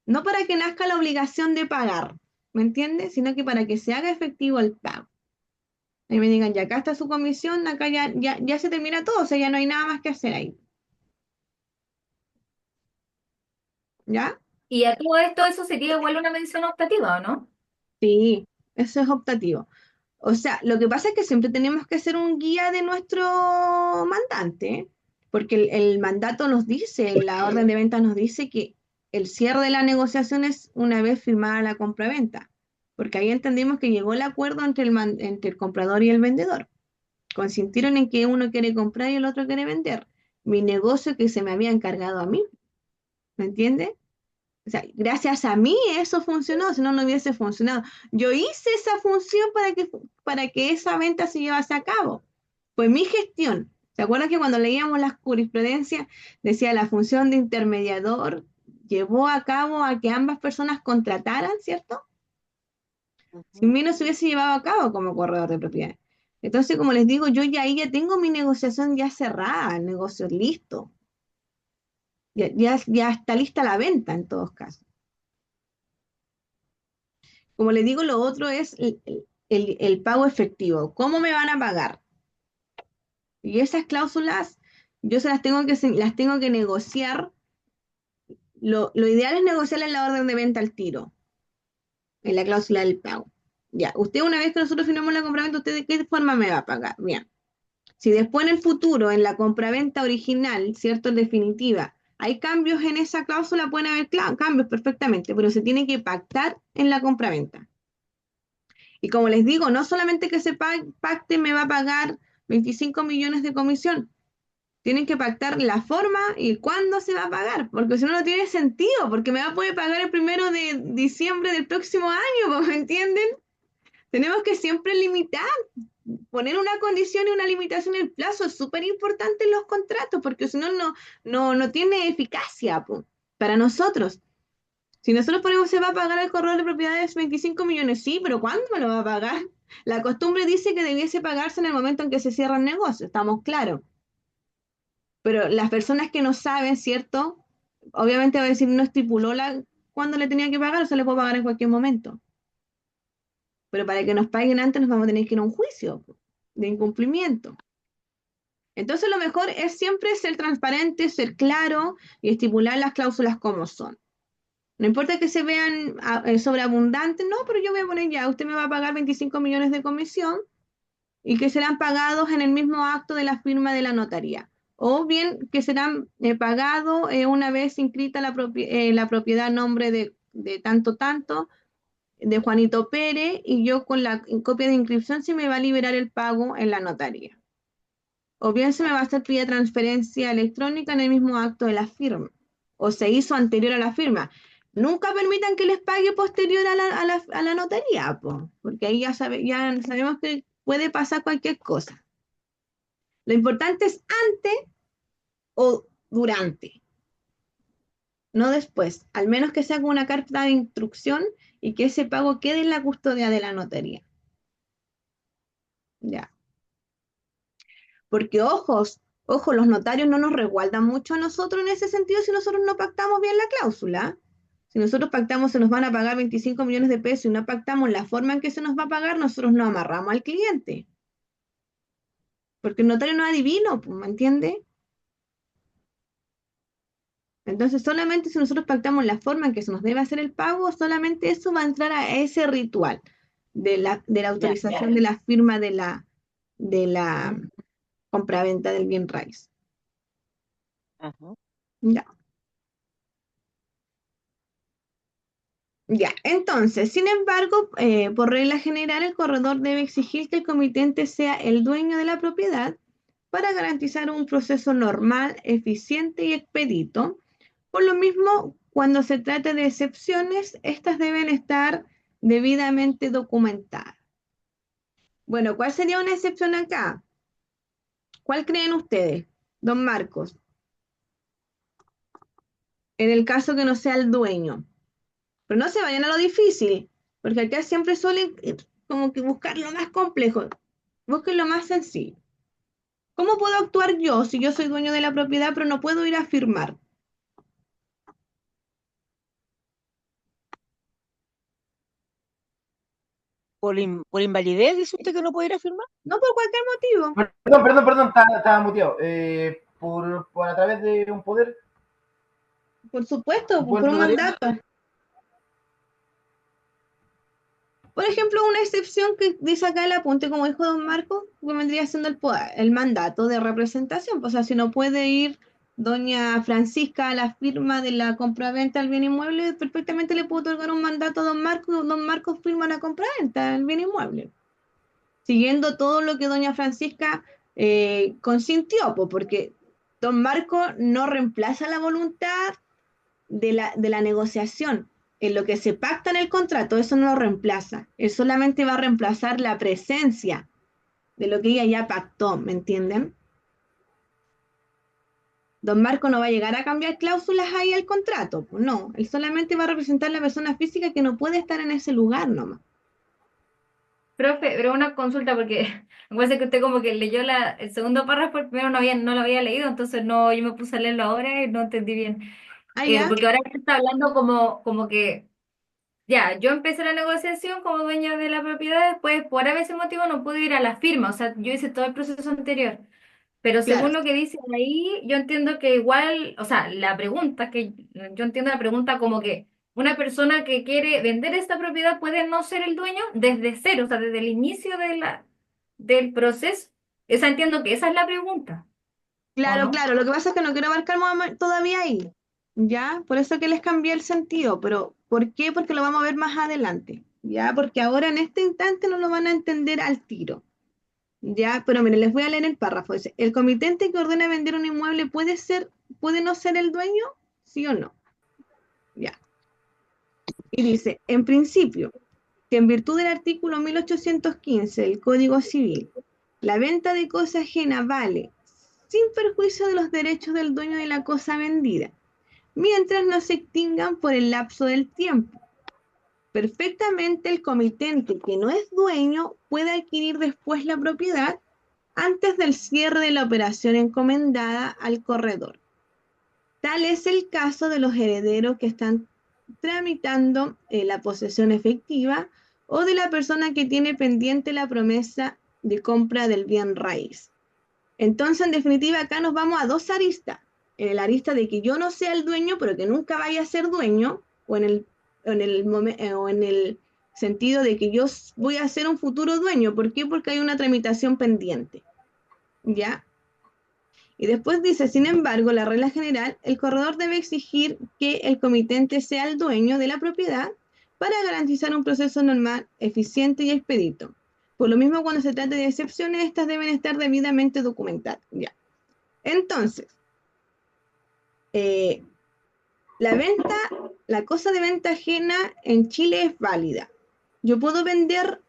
no para que nazca la obligación de pagar, ¿me entiendes? Sino que para que se haga efectivo el pago. Y me digan, ya acá está su comisión, acá ya se termina todo, o sea, ya no hay nada más que hacer ahí. ¿Ya? Y a todo esto, eso sería igual una mención optativa, ¿o no? Sí, eso es optativo. O sea, lo que pasa es que siempre tenemos que ser un guía de nuestro mandante, porque el mandato nos dice, la orden de venta nos dice que el cierre de la negociación es una vez firmada la compra-venta, porque ahí entendimos que llegó el acuerdo entre el comprador y el vendedor. Consintieron en que uno quiere comprar y el otro quiere vender. mi negocio que se me había encargado a mí, ¿me entiende? O sea, gracias a mí eso funcionó, si no, no hubiese funcionado. Yo hice esa función para que esa venta se llevase a cabo. Fue mi gestión. ¿Se acuerdan que cuando leíamos la jurisprudencia decía la función de intermediador llevó a cabo a que ambas personas contrataran, ¿cierto? Sin mí no se hubiese llevado a cabo como corredor de propiedades. Entonces, como les digo, yo ya ahí ya tengo mi negociación ya cerrada, el negocio listo. Ya está lista la venta en todos casos. Como les digo, lo otro es el pago efectivo. ¿Cómo me van a pagar? Y esas cláusulas yo las tengo que negociar. Lo ideal es negociar en la orden de venta al tiro, en la cláusula del pago. Ya, usted una vez que nosotros firmamos la compraventa, ¿usted de qué forma me va a pagar? Bien. Si después en el futuro, en la compraventa original, ¿cierto? En definitiva, hay cambios en esa cláusula, pueden haber cambios perfectamente, pero se tiene que pactar en la compraventa. Y como les digo, no solamente que se pacte me va a pagar 25 millones de comisión, tienen que pactar la forma y cuándo se va a pagar, porque si no, no tiene sentido, porque me va a poder pagar el 1 de diciembre del próximo año, ¿me entienden? Tenemos que siempre limitar, poner una condición y una limitación en el plazo, es súper importante en los contratos, porque si no, no tiene eficacia para nosotros. Si nosotros ponemos se va a pagar al corredor de propiedades 25 millones, sí, pero ¿cuándo me lo va a pagar? La costumbre dice que debiese pagarse en el momento en que se cierra el negocio, estamos claros. Pero las personas que no saben, ¿cierto? Obviamente va a decir, no estipuló cuándo le tenía que pagar, o se le puede pagar en cualquier momento. Pero para que nos paguen antes nos vamos a tener que ir a un juicio de incumplimiento. Entonces lo mejor es siempre ser transparente, ser claro y estipular las cláusulas como son. No importa que se vean sobreabundantes, no, pero yo voy a poner ya, usted me va a pagar 25 millones de comisión y que serán pagados en el mismo acto de la firma de la notaría. O bien que serán pagados una vez inscrita la propiedad a nombre de tanto, de Juanito Pérez, y yo con la copia de inscripción se me va a liberar el pago en la notaría. O bien se me va a hacer vía transferencia electrónica en el mismo acto de la firma. O se hizo anterior a la firma. Nunca permitan que les pague posterior a la notaría, porque ahí ya sabemos que puede pasar cualquier cosa. Lo importante es antes o durante, no después, al menos que se haga una carta de instrucción y que ese pago quede en la custodia de la notaría. Ya. Porque ojo, los notarios no nos resguardan mucho a nosotros en ese sentido si nosotros no pactamos bien la cláusula. Si nosotros pactamos se nos van a pagar 25 millones de pesos y no pactamos la forma en que se nos va a pagar, nosotros no amarramos al cliente. Porque el notario no es adivino, ¿me entiende? Entonces, solamente si nosotros pactamos la forma en que se nos debe hacer el pago, solamente eso va a entrar a ese ritual de la autorización de la firma de la compraventa del bien raíz. Ajá. Ya. Ya, entonces, sin embargo, por regla general, el corredor debe exigir que el comitente sea el dueño de la propiedad para garantizar un proceso normal, eficiente y expedito. Por lo mismo, cuando se trate de excepciones, estas deben estar debidamente documentadas. Bueno, ¿cuál sería una excepción acá? ¿Cuál creen ustedes, don Marcos? En el caso que no sea el dueño. Pero no se vayan a lo difícil, porque acá siempre suelen como que buscar lo más complejo. Busquen lo más sencillo. ¿Cómo puedo actuar yo si yo soy dueño de la propiedad, pero no puedo ir a firmar? Por invalidez, dice usted que no puede ir a firmar. No por cualquier motivo. Perdón, estaba muteado. Por a través de un poder. Por supuesto, ¿Un por poder un notarial? mandato. Por ejemplo, una excepción que dice acá el apunte, como dijo don Marco, que vendría siendo el mandato de representación. O sea, si no puede ir doña Francisca a la firma de la compraventa del bien inmueble, perfectamente le puede otorgar un mandato a don Marco, y don Marco firma la compraventa del bien inmueble, siguiendo todo lo que doña Francisca consintió, porque Don Marco no reemplaza la voluntad de la negociación. En lo que se pacta en el contrato, eso no lo reemplaza. Él solamente va a reemplazar la presencia de lo que ella ya pactó, ¿me entienden? Don Marco no va a llegar a cambiar cláusulas ahí al contrato, pues no, él solamente va a representar la persona física que no puede estar en ese lugar nomás. Profe, pero una consulta porque me parece que usted como que leyó el segundo párrafo, el primero no lo había leído, entonces no, yo me puse a leerlo ahora y no entendí bien. Ah, ya, Porque ahora está hablando como que, ya, yo empecé la negociación como dueña de la propiedad, después por a veces motivo no pude ir a la firma, o sea, yo hice todo el proceso anterior. Pero claro. según lo que dice ahí, yo entiendo que igual, o sea, la pregunta, que yo entiendo la pregunta como que una persona que quiere vender esta propiedad puede no ser el dueño desde cero, o sea, desde el inicio del proceso. Esa entiendo que esa es la pregunta, ¿o Claro, no? claro, lo que pasa es que no quiero abarcar todavía ahí, ¿ya? Por eso que les cambié el sentido, pero ¿por qué? Porque lo vamos a ver más adelante, ¿ya? Porque ahora en este instante no lo van a entender al tiro, ¿ya? Pero miren, les voy a leer el párrafo. Dice, ¿el comitente que ordena vender un inmueble puede no ser el dueño? ¿Sí o no? Ya. Y dice, en principio, que en virtud del artículo 1815 del Código Civil, la venta de cosa ajena vale sin perjuicio de los derechos del dueño de la cosa vendida, mientras no se extingan por el lapso del tiempo. Perfectamente el comitente que no es dueño puede adquirir después la propiedad antes del cierre de la operación encomendada al corredor. Tal es el caso de los herederos que están tramitando la posesión efectiva o de la persona que tiene pendiente la promesa de compra del bien raíz. Entonces, en definitiva, acá nos vamos a dos aristas. En el arista de que yo no sea el dueño, pero que nunca vaya a ser dueño, o en el sentido de que yo voy a ser un futuro dueño. ¿Por qué? Porque hay una tramitación pendiente. ¿Ya? Y después dice, sin embargo, la regla general, el corredor debe exigir que el comitente sea el dueño de la propiedad para garantizar un proceso normal, eficiente y expedito. Por lo mismo, cuando se trate de excepciones, estas deben estar debidamente documentadas. Ya. Entonces, eh, la cosa de venta ajena en Chile es válida. Yo puedo vender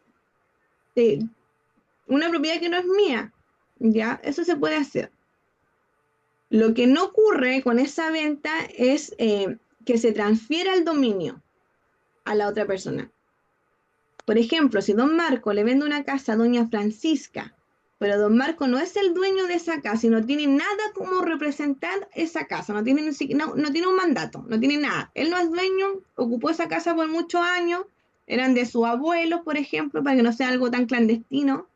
eh, una propiedad que no es mía, ¿ya? Eso se puede hacer. Lo que no ocurre con esa venta es que se transfiera el dominio a la otra persona. Por ejemplo, si don Marco le vende una casa a doña Francisca, pero don Marco no es el dueño de esa casa y no tiene nada como representar esa casa, no tiene un mandato, no tiene nada. Él no es dueño, ocupó esa casa por muchos años, eran de su abuelo, por ejemplo, para que no sea algo tan clandestino.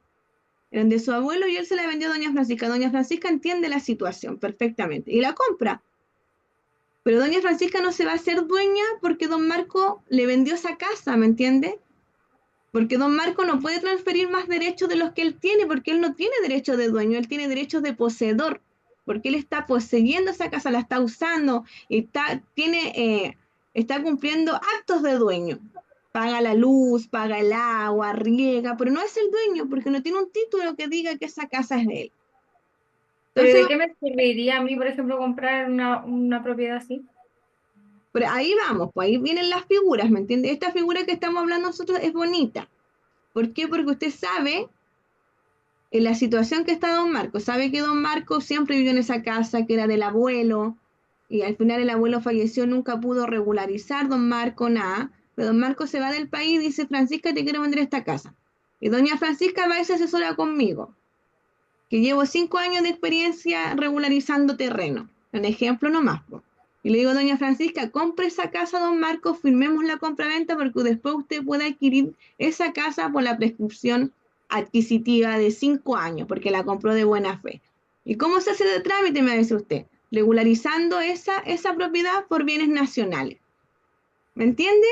Eran de su abuelo y él se la vendió a doña Francisca. Doña Francisca entiende la situación perfectamente y la compra. Pero doña Francisca no se va a hacer dueña porque don Marco le vendió esa casa, ¿me entiende? Porque don Marco no puede transferir más derechos de los que él tiene, porque él no tiene derecho de dueño, él tiene derechos de poseedor, porque él está poseyendo esa casa, la está usando y está cumpliendo actos de dueño. Paga la luz, paga el agua, riega, pero no es el dueño porque no tiene un título que diga que esa casa es de él. Pero Entonces, ¿de qué me serviría a mí, por ejemplo, comprar una propiedad así? pero ahí vamos, pues ahí vienen las figuras, ¿me entiende? Esta figura que estamos hablando nosotros es bonita. ¿Por qué? Porque usted sabe en la situación que está don Marco, sabe que don Marco siempre vivió en esa casa que era del abuelo, y al final el abuelo falleció, nunca pudo regularizar don Marco nada, pero don Marco se va del país y dice, Francisca, te quiero vender esta casa. Y doña Francisca va y se asesora conmigo, que llevo 5 años de experiencia regularizando terreno. Un ejemplo nomás, po. Y le digo, doña Francisca, compre esa casa, don Marco, firmemos la compraventa porque después usted puede adquirir esa casa por la prescripción adquisitiva de 5 años, porque la compró de buena fe. ¿Y cómo se hace de trámite, me dice usted? Regularizando esa propiedad por bienes nacionales. ¿Me entiende?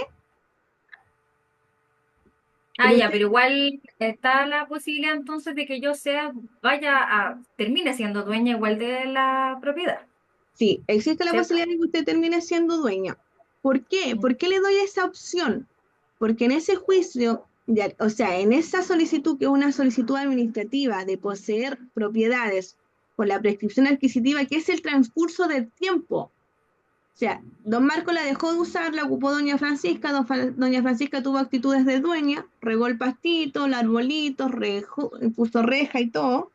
Ah, Pero ya, usted, pero igual está la posibilidad entonces de que yo termine siendo dueña igual de la propiedad, sí, existe la ¿cierto? posibilidad de que usted termine siendo dueña. ¿Por qué? ¿Por qué le doy esa opción? Porque en ese juicio, o sea, en esa solicitud, que es una solicitud administrativa de poseer propiedades con la prescripción adquisitiva, que es el transcurso del tiempo. O sea, don Marco la dejó de usar, la ocupó doña Francisca, doña Francisca tuvo actitudes de dueña, regó el pastito, el arbolito, puso reja y todo.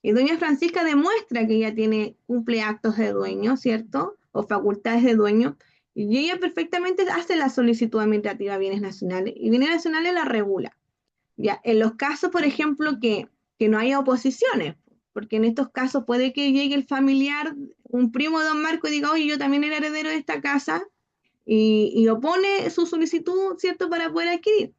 Y doña Francisca demuestra que ella cumple actos de dueño, ¿cierto? O facultades de dueño. Y ella perfectamente hace la solicitud administrativa a bienes nacionales. Y bienes nacionales la regula. Ya, en los casos, por ejemplo, que no haya oposiciones, porque en estos casos puede que llegue el familiar, un primo de don Marco, y diga, oye, yo también era heredero de esta casa, y opone su solicitud, ¿cierto?, para poder adquirir.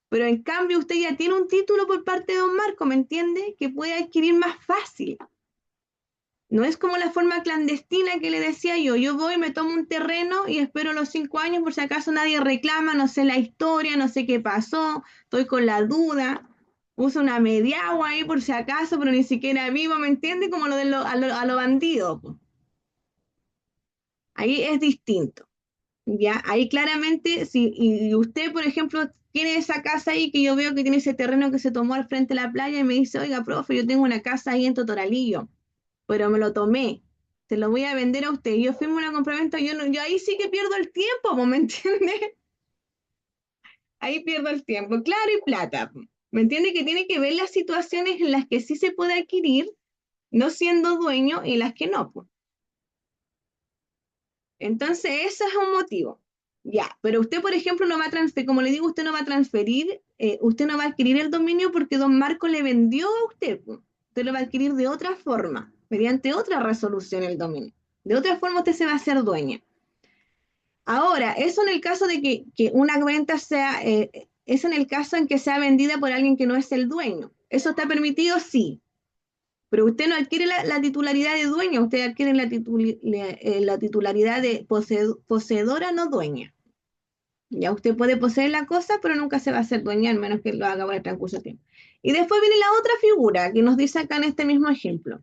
Pero en cambio usted ya tiene un título por parte de don Marco, ¿me entiende? Que puede adquirir más fácil. No es como la forma clandestina que le decía yo voy, me tomo un terreno y espero los 5 años por si acaso nadie reclama, no sé la historia, no sé qué pasó, estoy con la duda, uso una mediagua ahí por si acaso, pero ni siquiera vivo, ¿me entiende? Como lo de a lo bandido. Po. Ahí es distinto, ¿ya? Ahí claramente, si y usted, por ejemplo, tiene esa casa ahí que yo veo que tiene ese terreno que se tomó al frente de la playa y me dice, oiga, profe, yo tengo una casa ahí en Totoralillo pero me lo tomé, se lo voy a vender a usted. Yo firmo una compraventa, yo ahí sí que pierdo el tiempo, ¿me entiende? Ahí pierdo el tiempo, claro, y plata. ¿Me entiende? Que tiene que ver las situaciones en las que sí se puede adquirir, no siendo dueño, y las que no. Pues. Entonces, eso es un motivo. Ya, pero usted, por ejemplo, no va a transferir, como le digo, usted no va a transferir, usted no va a adquirir el dominio porque don Marco le vendió a usted. Pues. Usted lo va a adquirir de otra forma, mediante otra resolución el dominio. De otra forma, usted se va a hacer dueña. Ahora, eso en el caso de que una venta sea, eso en el caso en que sea vendida por alguien que no es el dueño. ¿Eso está permitido? Sí. Pero usted no adquiere la titularidad de dueño, usted adquiere la titularidad de poseedora, no dueña. Ya usted puede poseer la cosa, pero nunca se va a hacer dueña, al menos que lo haga por el transcurso del tiempo. Y después viene la otra figura que nos dice acá en este mismo ejemplo.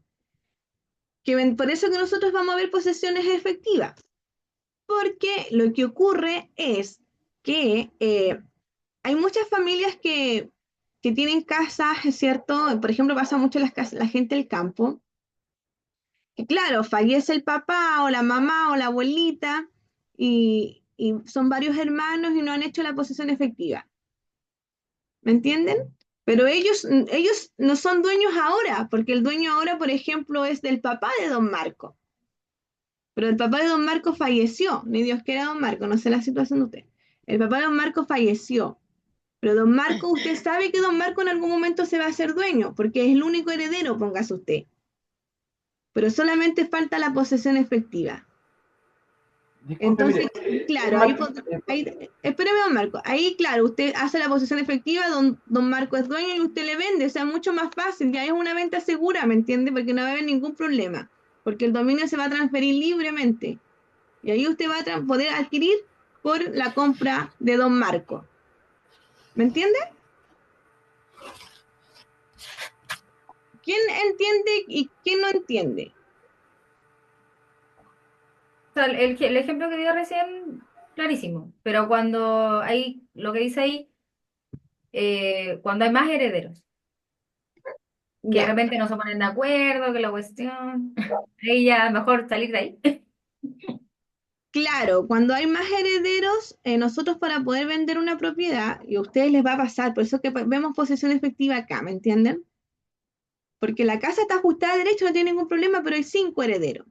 Por eso que nosotros vamos a ver posesiones efectivas. Porque lo que ocurre es que hay muchas familias que tienen casas, ¿es cierto? Por ejemplo, pasa mucho en las casas, la gente del campo, que claro, fallece el papá o la mamá o la abuelita y son varios hermanos y no han hecho la posesión efectiva. ¿Me entienden? Pero ellos no son dueños ahora, porque el dueño ahora, por ejemplo, es del papá de don Marco. Pero el papá de don Marco falleció, ni Dios quiera don Marco, no sé la situación de usted. El papá de don Marco falleció, pero don Marco, usted sabe que don Marco en algún momento se va a hacer dueño, porque es el único heredero, póngase usted. Pero solamente falta la posesión efectiva. Disculpe, Entonces, mire, claro, espéreme don Marco, ahí claro, usted hace la posesión efectiva, don Marco es dueño y usted le vende, o sea, mucho más fácil, ya es una venta segura, ¿me entiende? Porque no va a haber ningún problema, porque el dominio se va a transferir libremente. Y ahí usted va a poder adquirir por la compra de don Marco. ¿Me entiende? ¿Quién entiende y quién no entiende? O sea, el ejemplo que dio recién, clarísimo. Pero cuando hay, lo que dice ahí, cuando hay más herederos, que de Ya, repente no se ponen de acuerdo, que la cuestión, ahí ya mejor salir de ahí. claro, cuando hay más herederos, nosotros para poder vender una propiedad, y a ustedes les va a pasar, por eso que vemos posesión efectiva acá, ¿me entienden? Porque la casa está ajustada a derecho, no tiene ningún problema, pero hay 5 herederos.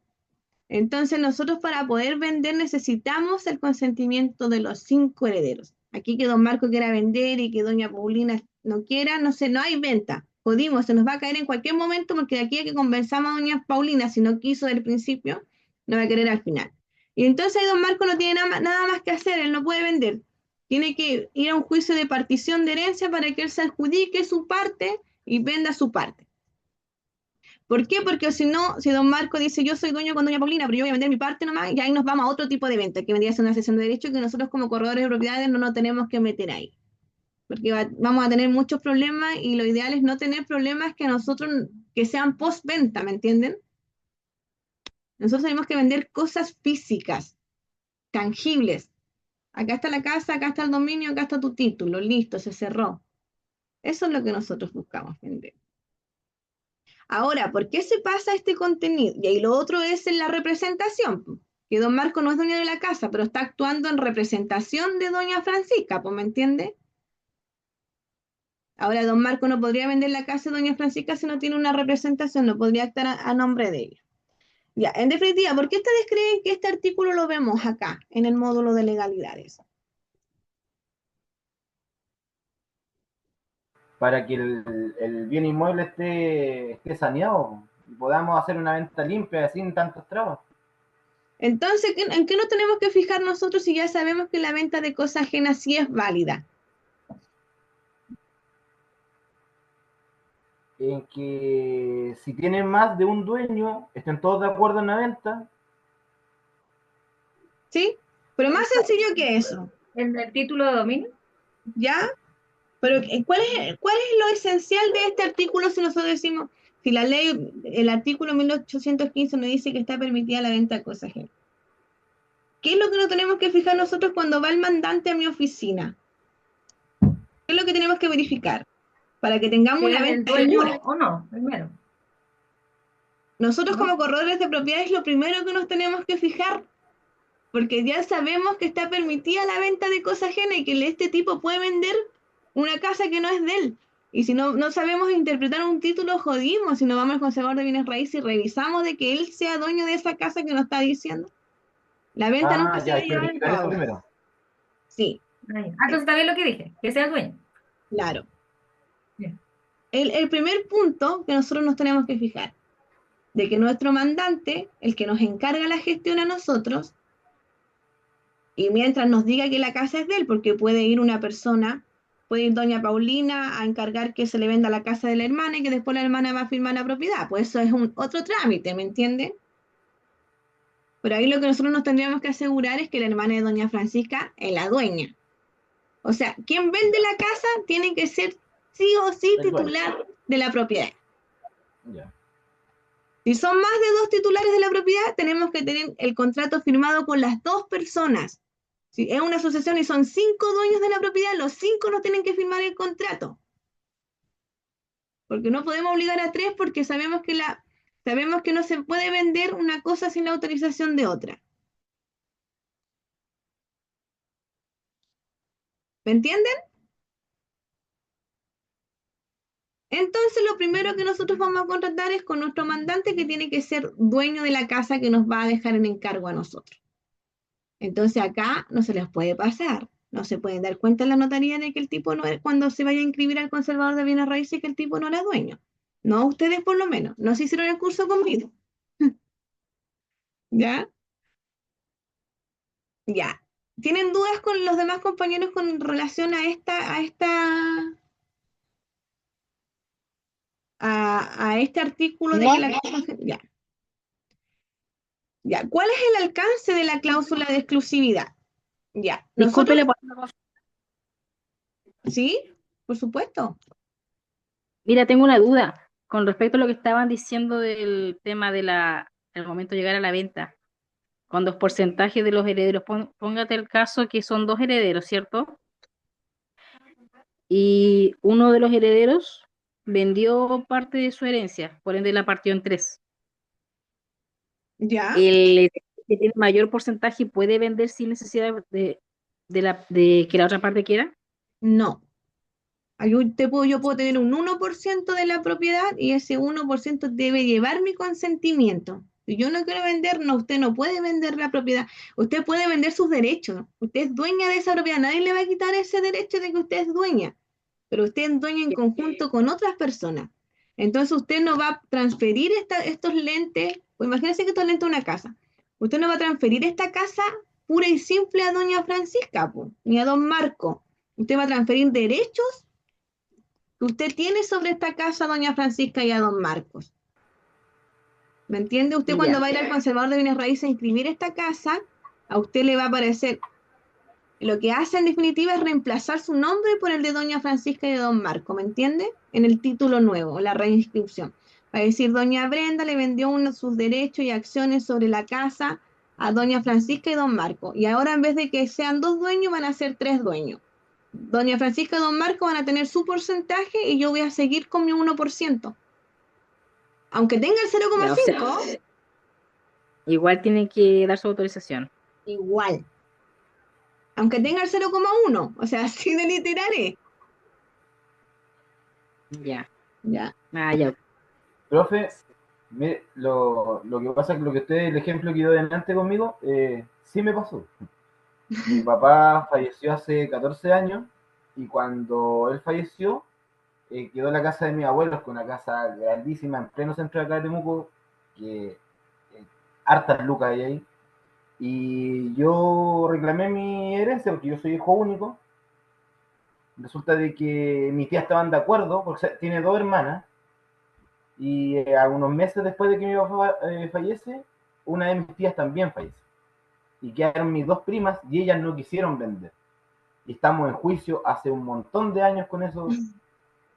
Entonces nosotros para poder vender necesitamos el consentimiento de los 5 herederos. Aquí que don Marco quiera vender y que doña Paulina no quiera, no sé, no hay venta. Jodimos, se nos va a caer en cualquier momento porque de aquí a que convenzamos a doña Paulina, si no quiso del principio, no va a querer al final. Y entonces ahí don Marco no tiene nada más que hacer, él no puede vender. Tiene que ir a un juicio de partición de herencia para que él se adjudique su parte y venda su parte. ¿Por qué? Porque si no, si don Marco dice yo soy dueño con doña Paulina, pero yo voy a vender mi parte nomás, y ahí nos vamos a otro tipo de venta, que vendría a ser una cesión de derechos que nosotros como corredores de propiedades no nos tenemos que meter ahí. Porque vamos a tener muchos problemas y lo ideal es no tener problemas que nosotros, que sean post-venta, ¿me entienden? Nosotros tenemos que vender cosas físicas, tangibles. Acá está la casa, acá está el dominio, acá está tu título, listo, se cerró. Eso es lo que nosotros buscamos vender. Ahora, ¿por qué se pasa este contenido? Y ahí lo otro es en la representación, po, que don Marco no es dueño de la casa, pero está actuando en representación de doña Francisca, pues, ¿me entiende? Ahora, don Marco no podría vender la casa de doña Francisca si no tiene una representación, no podría estar a nombre de ella. Ya, en definitiva, ¿por qué ustedes creen que este artículo lo vemos acá, en el módulo de legalidades? Para que el bien inmueble esté saneado y podamos hacer una venta limpia sin tantos trabas. Entonces, ¿en qué nos tenemos que fijar nosotros si ya sabemos que la venta de cosas ajenas sí es válida? En que si tienen más de un dueño, estén todos de acuerdo en la venta. ¿Sí? Pero más sencillo que eso, ¿El título de dominio? ¿ya? Pero cuál es lo esencial de este artículo si nosotros decimos, si la ley, el artículo 1815 nos dice que está permitida la venta de cosas ajenas? ¿Qué es lo que nos tenemos que fijar nosotros cuando va el mandante a mi oficina? ¿Qué es lo que tenemos que verificar? Para que tengamos ¿Que una es el venta dueño segura. o no? Primero, Nosotros como ¿no? corredores de propiedades lo primero que nos tenemos que fijar, porque ya sabemos que está permitida la venta de cosas ajenas y que este tipo puede vender una casa que no es de él. Y si no sabemos interpretar un título, jodimos. Si no vamos al conservador de bienes raíces y revisamos de que él sea dueño de esa casa que nos está diciendo, la venta nunca Ah, se ya, va a hay que llevar a verificar eso cabo. primero. Sí, Entonces está bien lo que dije, que sea el dueño. claro. Bien. El primer punto que nosotros nos tenemos que fijar, de que nuestro mandante, el que nos encarga la gestión a nosotros, y mientras nos diga que la casa es de él, porque puede ir una persona, puede ir doña Paulina a encargar que se le venda la casa de la hermana y que después la hermana va a firmar la propiedad. Pues eso es otro trámite, ¿me entiende? Pero ahí lo que nosotros nos tendríamos que asegurar es que la hermana de doña Francisca es la dueña. O sea, quien vende la casa tiene que ser sí o sí El dueño. titular de la propiedad. Ya. Si son más de dos titulares de la propiedad, tenemos que tener el contrato firmado con las dos personas. Si es una asociación y son 5 dueños de la propiedad, los 5 no tienen que firmar el contrato. Porque no podemos obligar a 3 porque sabemos que no se puede vender una cosa sin la autorización de otra. ¿Me entienden? Entonces, lo primero que nosotros vamos a contratar es con nuestro mandante que tiene que ser dueño de la casa que nos va a dejar en encargo a nosotros. Entonces, acá no se les puede pasar. No se pueden dar cuenta en la notaría de que el tipo no es, cuando se vaya a inscribir al conservador de bienes raíces, que el tipo no era dueño. No ustedes por lo menos. No se hicieron el curso conmigo. ¿Ya? Ya. ¿Tienen dudas con los demás compañeros con relación a este artículo de No, que la cláusula, ya, ya. ¿Cuál es el alcance de la cláusula de exclusividad? Ya. Nosotros, Discúlpele por una cosa. sí, por supuesto. Mira, tengo una duda con respecto a lo que estaban diciendo del tema del momento de llegar a la venta. Con los porcentajes de los herederos, póngate el caso que son dos herederos, ¿cierto? Y uno de los herederos vendió parte de su herencia, por ende la partió en tres. Ya. El heredero que tiene mayor porcentaje puede vender sin necesidad de que la otra parte quiera. No. Yo puedo tener un 1% de la propiedad y ese 1% debe llevar mi consentimiento. Si yo no quiero vender, no, usted no puede vender la propiedad. Usted puede vender sus derechos. Usted es dueña de esa propiedad. Nadie le va a quitar ese derecho de que usted es dueña. Pero usted es dueña en conjunto con otras personas. Entonces usted no va a transferir estos lentes. Pues imagínese que estos lentes es una casa. Usted no va a transferir esta casa pura y simple a doña Francisca, po, ni a don Marco. Usted va a transferir derechos que usted tiene sobre esta casa, doña Francisca y a don Marcos. ¿Me entiende? Usted cuando Ya. va a ir al conservador de bienes raíces a inscribir esta casa, a usted le va a aparecer, lo que hace en definitiva es reemplazar su nombre por el de doña Francisca y de don Marco, ¿me entiende? En el título nuevo, la reinscripción. Va a decir, doña Brenda le vendió sus derechos y acciones sobre la casa a doña Francisca y don Marco. Y ahora en vez de que sean 2 dueños, van a ser 3 dueños. Doña Francisca y don Marco van a tener su porcentaje y yo voy a seguir con mi 1%. Aunque tenga el Ya, o sea, 0,5, igual tiene que dar su autorización. igual. Aunque tenga el 0,1, o sea, así de literal es. Ya. Ya. Ah, ya. Profe, mire, lo que pasa es que lo que usted, el ejemplo que dio delante conmigo, sí me pasó. Mi papá falleció hace 14 años y cuando él falleció, quedó en la casa de mis abuelos, con una casa grandísima en pleno centro de acá de Temuco, que hartas lucas hay ahí. Y yo reclamé mi herencia porque yo soy hijo único. Resulta de que mis tías estaban de acuerdo, porque tiene dos hermanas, y a unos meses después de que mi papá fallece, una de mis tías también fallece. Y quedaron mis dos primas y ellas no quisieron vender. Y estamos en juicio hace un montón de años con eso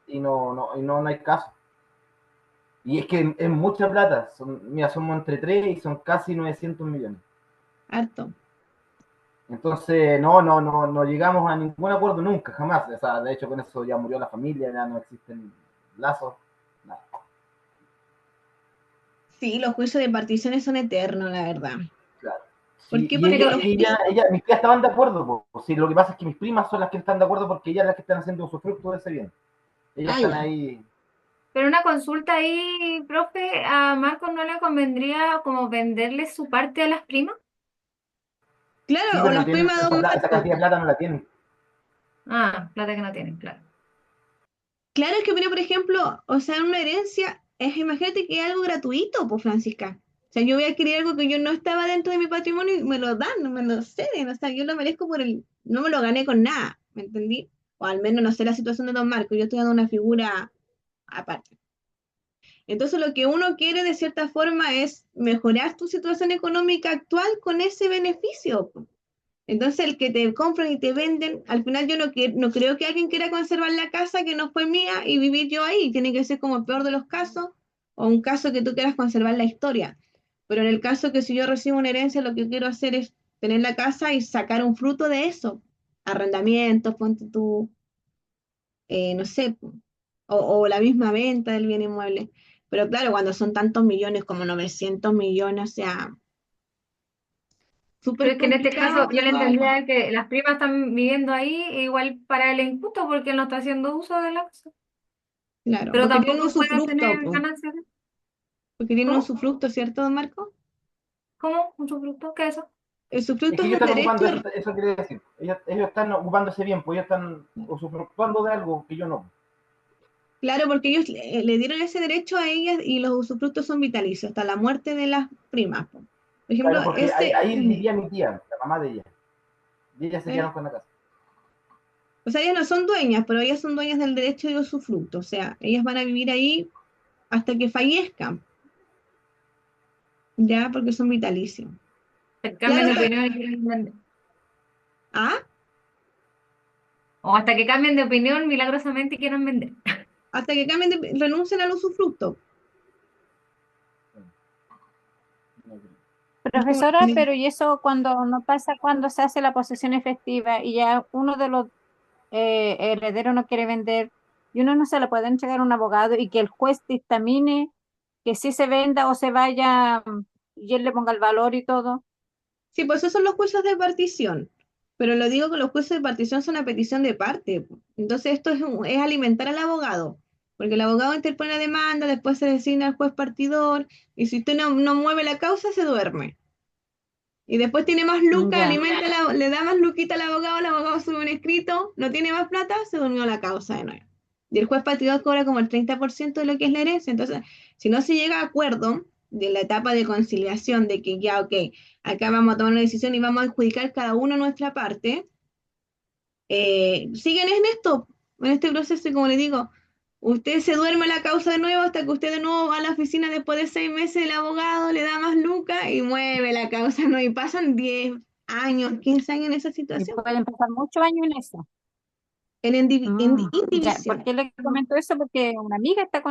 y no hay caso. Y es que es mucha plata, mira, somos entre 3 y son casi 900 millones. Harto. Entonces, no llegamos a ningún acuerdo nunca, jamás. O sea, de hecho, con eso ya murió la familia, ya no existen lazos, nada. Sí, los juicios de particiones son eternos, la verdad. Claro. ¿Por Sí, qué? y Porque mis tías estaban de acuerdo. Pues. Sí, lo que pasa es que mis primas son las que están de acuerdo porque ellas son las que están haciendo usufructo de ese bien. Ellas Ah, están ya. ahí. Pero una consulta ahí, profe, ¿a Marco no le convendría como venderle su parte a las primas? Sí, Claro, o pero no las tienen primas de Don esa Marco. cantidad de plata no la tienen. Ah, plata que no tienen, claro. Claro, es que, pero, por ejemplo, o sea, una herencia, imagínate que es algo gratuito, pues, Francisca. O sea, yo voy a adquirir algo que yo no estaba dentro de mi patrimonio y me lo dan, no me lo ceden. O sea, yo lo merezco no me lo gané con nada, ¿me entendí? O al menos no sé la situación de Don Marco, yo estoy dando una figura aparte. Entonces, lo que uno quiere de cierta forma es mejorar tu situación económica actual con ese beneficio, po. Entonces, el que te compran y te venden, al final yo no creo que alguien quiera conservar la casa que no fue mía y vivir yo ahí. Tiene que ser como el peor de los casos o un caso que tú quieras conservar la historia. Pero en el caso que si yo recibo una herencia, lo que quiero hacer es tener la casa y sacar un fruto de eso. Arrendamientos, ponte tú, no sé, o la misma venta del bien inmueble. Pero claro, cuando son tantos millones como 900 millones, o sea, Pero súper es que en este complicado caso yo le llevarlo. entendía que las primas están viviendo ahí igual para el injusto porque él no está haciendo uso de la casa. Claro, Pero porque tienen un tampoco puede usufructo, obtener po. ganancias. Porque tiene un ¿Cómo? usufructo, ¿cierto, don Marco? ¿Cómo? ¿Un usufructo? ¿Qué es eso? El Es usufructo que es ellos un están ocupando derecho, eso quiere decir. Ellos están ocupándose bien, pues ellos están usufructuando de algo que yo no. claro, porque ellos le dieron ese derecho a ellas y los usufructos son vitalicios, hasta la muerte de las primas, po. Por ejemplo, Claro, porque ahí vivía mi tía, la mamá de ella. Y ellas se ¿eh? quedaron con la casa. O sea, ellas no son dueñas, pero ellas son dueñas del derecho de usufructo, o sea, ellas van a vivir ahí hasta que fallezcan, ya, porque son vitalicios. Se Claro, cambian de opinión y quieren vender. ¿ah? O hasta que cambien de opinión milagrosamente y quieran vender. Hasta que cambien renuncien al usufructo. Es como Profesora, pero ¿y eso cuando no pasa cuando se hace la posesión efectiva y ya uno de los herederos no quiere vender y uno no se le puede entregar a un abogado y que el juez dictamine que sí se venda o se vaya y él le ponga el valor y todo? Sí, pues esos son los juicios de partición. Pero lo digo que los juicios de partición son a petición de parte, po. Entonces esto es alimentar al abogado, porque el abogado interpone la demanda, después se designa al juez partidor, y si usted no mueve la causa, se duerme. Y después tiene más lucas, Ya. alimenta le da más luquita al abogado sube un escrito, no tiene más plata, se durmió la causa de nuevo. Y el juez partidor cobra como el 30% de lo que es la herencia. Entonces, si no se llega a acuerdo de la etapa de conciliación, de que ya, ok, acá vamos a tomar una decisión y vamos a adjudicar cada uno nuestra parte, siguen en este proceso, y como le digo, usted se duerme la causa de nuevo hasta que usted de nuevo va a la oficina después de 6 meses, el abogado le da más lucas y mueve la causa, ¿no? Y pasan 10 años, 15 años en esa Y situación, pueden pasar muchos años en eso. en Ya, indivisión. ¿por qué le comento eso? Porque una amiga está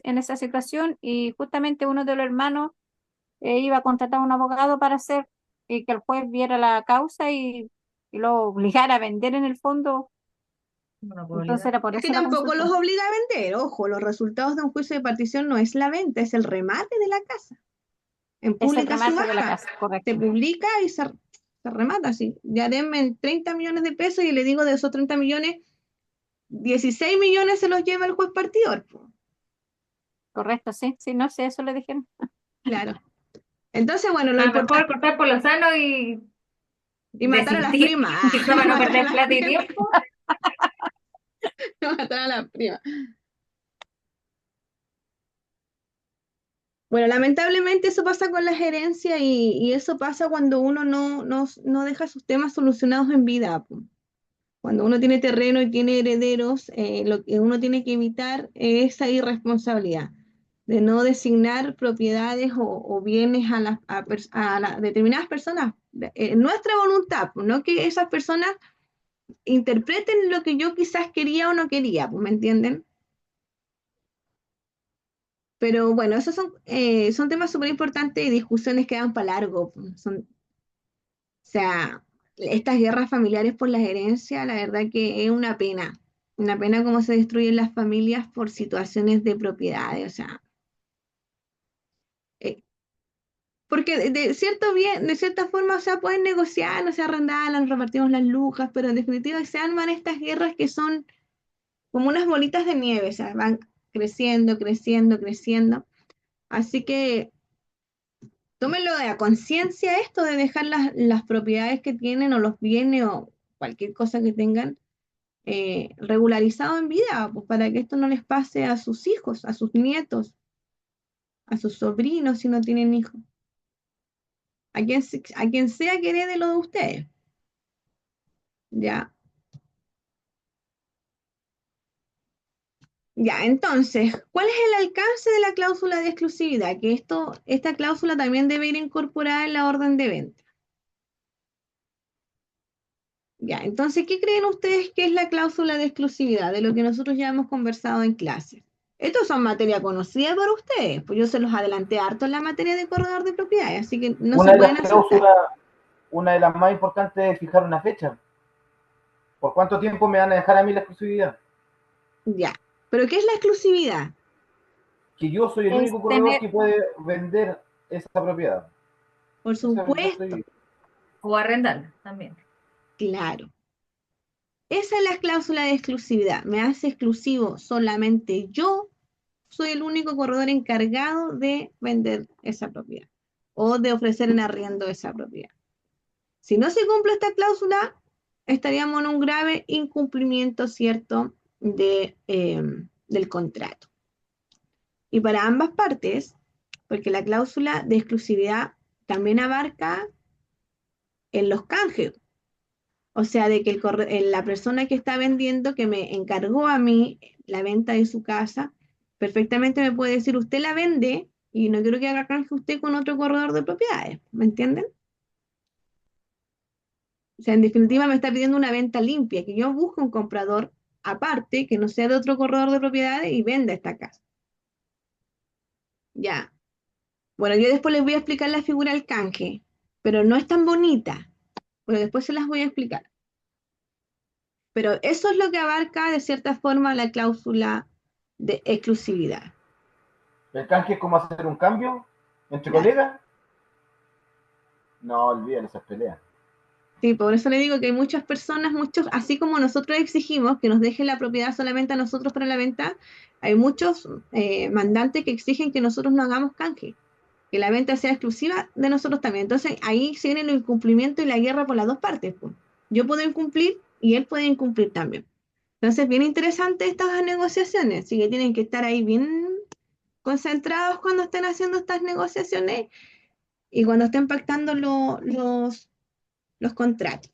en esa situación y justamente uno de los hermanos iba a contratar a un abogado para hacer y que el juez viera la causa y lo obligara a vender en el fondo No lo puedo Entonces olvidar. era por Es que eso la tampoco los consulta. obliga a vender. Ojo, los resultados de un juicio de partición no es la venta, es el remate de la casa. En Es el pública remate de la subasta casa, se correcto. publica y se remata así. Ya denme 30 millones de pesos y le digo de esos 30 millones, 16 millones se los lleva el juez partidor, po. Correcto, sí, sí, no sé, eso le dijeron. Claro. Entonces, bueno, lo Mejor importante cortar por lo sano y matar a las desistir, primas. para no Matar a perder las plata y primas. tiempo. Matar a las primas. Bueno, lamentablemente eso pasa con las herencias y eso pasa cuando uno no deja sus temas solucionados en vida, po. Cuando uno tiene terreno y tiene herederos, lo que uno tiene que evitar es esa irresponsabilidad de no designar propiedades o bienes a las determinadas personas, nuestra voluntad, pues, no que esas personas interpreten lo que yo quizás quería o no quería, pues, ¿me entienden? Pero bueno, esos son temas súper importantes y discusiones que dan para largo, pues. O sea, estas guerras familiares por las herencias, la verdad que es una pena cómo se destruyen las familias por situaciones de propiedades, o sea, eh, porque de cierta forma, o sea, pueden negociar, no se arrendalan, repartimos las lujas, pero en definitiva se arman estas guerras que son como unas bolitas de nieve, o sea, van creciendo, creciendo, creciendo. Así que tómenlo de a conciencia esto de dejar las propiedades que tienen o los bienes o cualquier cosa que tengan regularizado en vida, pues para que esto no les pase a sus hijos, a sus nietos, a sus sobrinos si no tienen hijos, a quien sea que herede lo de ustedes, ¿ya? Ya, entonces, ¿cuál es el alcance de la cláusula de exclusividad? Que esta cláusula también debe ir incorporada en la orden de venta. Ya, entonces, ¿qué creen ustedes que es la cláusula de exclusividad de lo que nosotros ya hemos conversado en clase? Estos son materia conocida por ustedes, pues yo se los adelanté harto en la materia de corredor de propiedades, así que no se Una de pueden las asustar. cláusulas, una de las más importantes es fijar una fecha. ¿Por cuánto tiempo me van a dejar a mí la exclusividad? Ya, pero ¿qué es la exclusividad? Que yo soy el Es único corredor tener, que puede vender esa propiedad. Por Eso es lo que supuesto, estoy... O arrendarla también. claro. Esa es la cláusula de exclusividad. Me hace exclusivo solamente yo, soy el único corredor encargado de vender esa propiedad o de ofrecer en arriendo esa propiedad. Si no se cumple esta cláusula, estaríamos en un grave incumplimiento, ¿cierto?, del contrato. Y para ambas partes, porque la cláusula de exclusividad también abarca en los canjes. O sea, de que la persona que está vendiendo, que me encargó a mí la venta de su casa, perfectamente me puede decir, usted la vende y no quiero que haga canje usted con otro corredor de propiedades. ¿Me entienden? O sea, en definitiva me está pidiendo una venta limpia, que yo busque un comprador aparte, que no sea de otro corredor de propiedades y venda esta casa. Ya. Bueno, yo después les voy a explicar la figura del canje, pero no es tan bonita, pero después se las voy a explicar. Pero eso es lo que abarca de cierta forma la cláusula de exclusividad. ¿El canje es como hacer un cambio entre Claro. colegas? No, olvídalo, esas peleas. Sí, por eso le digo que hay muchas personas, así como nosotros exigimos que nos deje la propiedad solamente a nosotros para la venta, hay muchos mandantes que exigen que nosotros no hagamos canje, que la venta sea exclusiva de nosotros también. Entonces ahí se viene el incumplimiento y la guerra por las dos partes, pues. Yo puedo incumplir y él puede incumplir también. Entonces, bien interesante estas negociaciones, así que tienen que estar ahí bien concentrados cuando estén haciendo estas negociaciones y cuando estén pactando los contratos.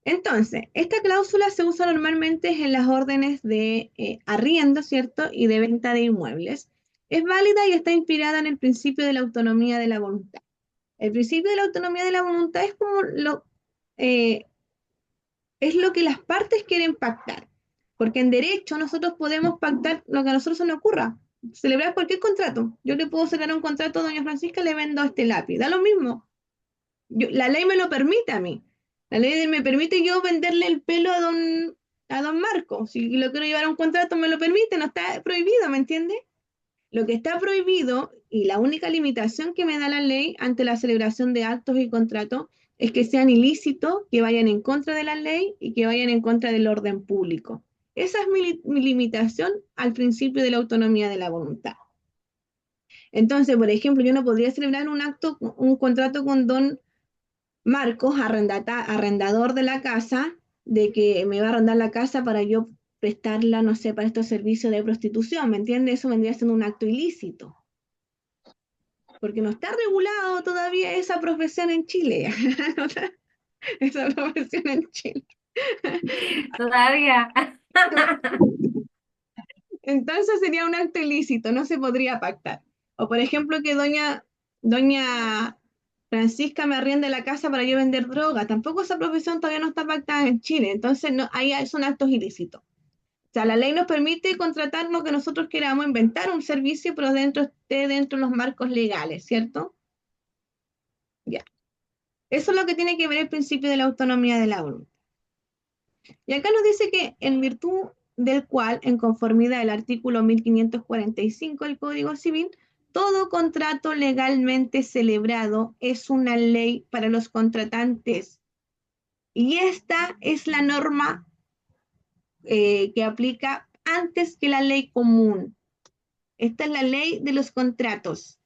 Entonces, esta cláusula se usa normalmente en las órdenes de arriendo, ¿cierto? Y de venta de inmuebles. Es válida y está inspirada en el principio de la autonomía de la voluntad. El principio de la autonomía de la voluntad eh, es lo que las partes quieren pactar. Porque en derecho nosotros podemos pactar lo que a nosotros se nos ocurra. Celebrar cualquier contrato. Yo le puedo celebrar un contrato a doña Francisca, le vendo este lápiz. Da lo mismo. La ley me lo permite a mí. La ley me permite yo venderle el pelo a don Marco. Si lo quiero llevar a un contrato, me lo permite, no está prohibido, ¿me entiendes? Lo que está prohibido y la única limitación que me da la ley ante la celebración de actos y contratos es que sean ilícitos, que vayan en contra de la ley y que vayan en contra del orden público. Esa es mi limitación al principio de la autonomía de la voluntad. Entonces, por ejemplo, yo no podría celebrar un contrato con don Marcos, arrendador de la casa, de que me va a arrendar la casa para yo prestarla, no sé, para estos servicios de prostitución, ¿me entiendes? Eso vendría siendo un acto ilícito, porque no está regulado todavía esa profesión en Chile. Esa profesión en Chile. Todavía. Entonces sería un acto ilícito, no se podría pactar. O por ejemplo que doña Francisca me arriende la casa para yo vender droga. Tampoco esa profesión todavía no está pactada en Chile. Entonces no, ahí son actos ilícitos. O sea, la ley nos permite contratar lo que nosotros queramos, inventar un servicio, pero esté dentro de los marcos legales, ¿cierto? Ya. Eso es lo que tiene que ver el principio de la autonomía de la voluntad. Y acá nos dice que en virtud del cual, en conformidad al artículo 1545 del Código Civil, todo contrato legalmente celebrado es una ley para los contratantes. Y esta es la norma que aplica antes que la ley común. Esta es la ley de los contratos.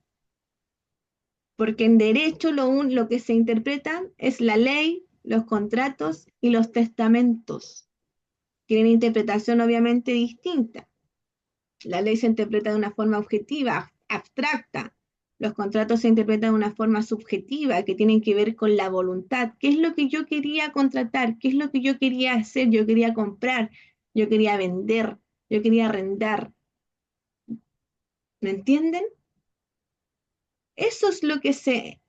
Porque en derecho lo que se interpreta es la ley, los contratos y los testamentos. Tienen interpretación obviamente distinta. La ley se interpreta de una forma objetiva, abstracta. Los contratos se interpretan de una forma subjetiva, que tienen que ver con la voluntad. ¿Qué es lo que yo quería contratar? ¿Qué es lo que yo quería hacer? Yo quería comprar, yo quería vender, yo quería arrendar. ¿Me entienden? Eso es lo que se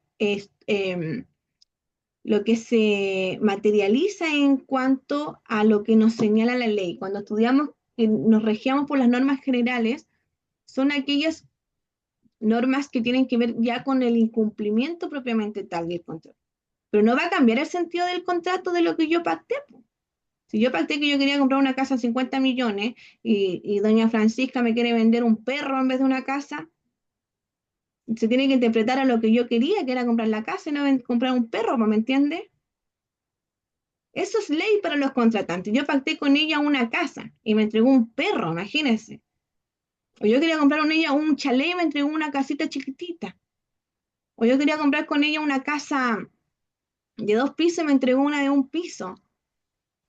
materializa en cuanto a lo que nos señala la ley. Cuando estudiamos, que nos regíamos por las normas generales, son aquellas normas que tienen que ver ya con el incumplimiento propiamente tal del contrato. Pero no va a cambiar el sentido del contrato de lo que yo pacté. Si yo pacté que yo quería comprar una casa a 50 millones y doña Francisca me quiere vender un perro en vez de una casa, se tiene que interpretar a lo que yo quería, que era comprar la casa y no comprar un perro, ¿me entiende? Eso es ley para los contratantes. Yo pacté con ella una casa y me entregó un perro, imagínense. O yo quería comprar con ella un chalet y me entregó una casita chiquitita. O yo quería comprar con ella una casa de 2 pisos y me entregó una de 1 piso.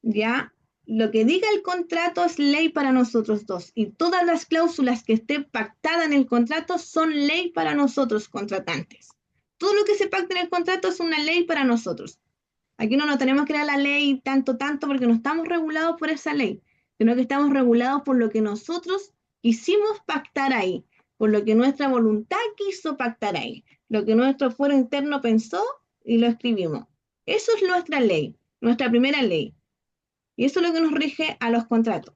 ¿Ya? Lo que diga el contrato es ley para nosotros dos. Y todas las cláusulas que estén pactadas en el contrato son ley para nosotros, contratantes. Todo lo que se pacta en el contrato es una ley para nosotros. Aquí no nos tenemos que dar la ley tanto, porque no estamos regulados por esa ley, sino que estamos regulados por lo que nosotros quisimos pactar ahí, por lo que nuestra voluntad quiso pactar ahí, lo que nuestro fuero interno pensó y lo escribimos. Eso es nuestra ley, nuestra primera ley. Y eso es lo que nos rige a los contratos.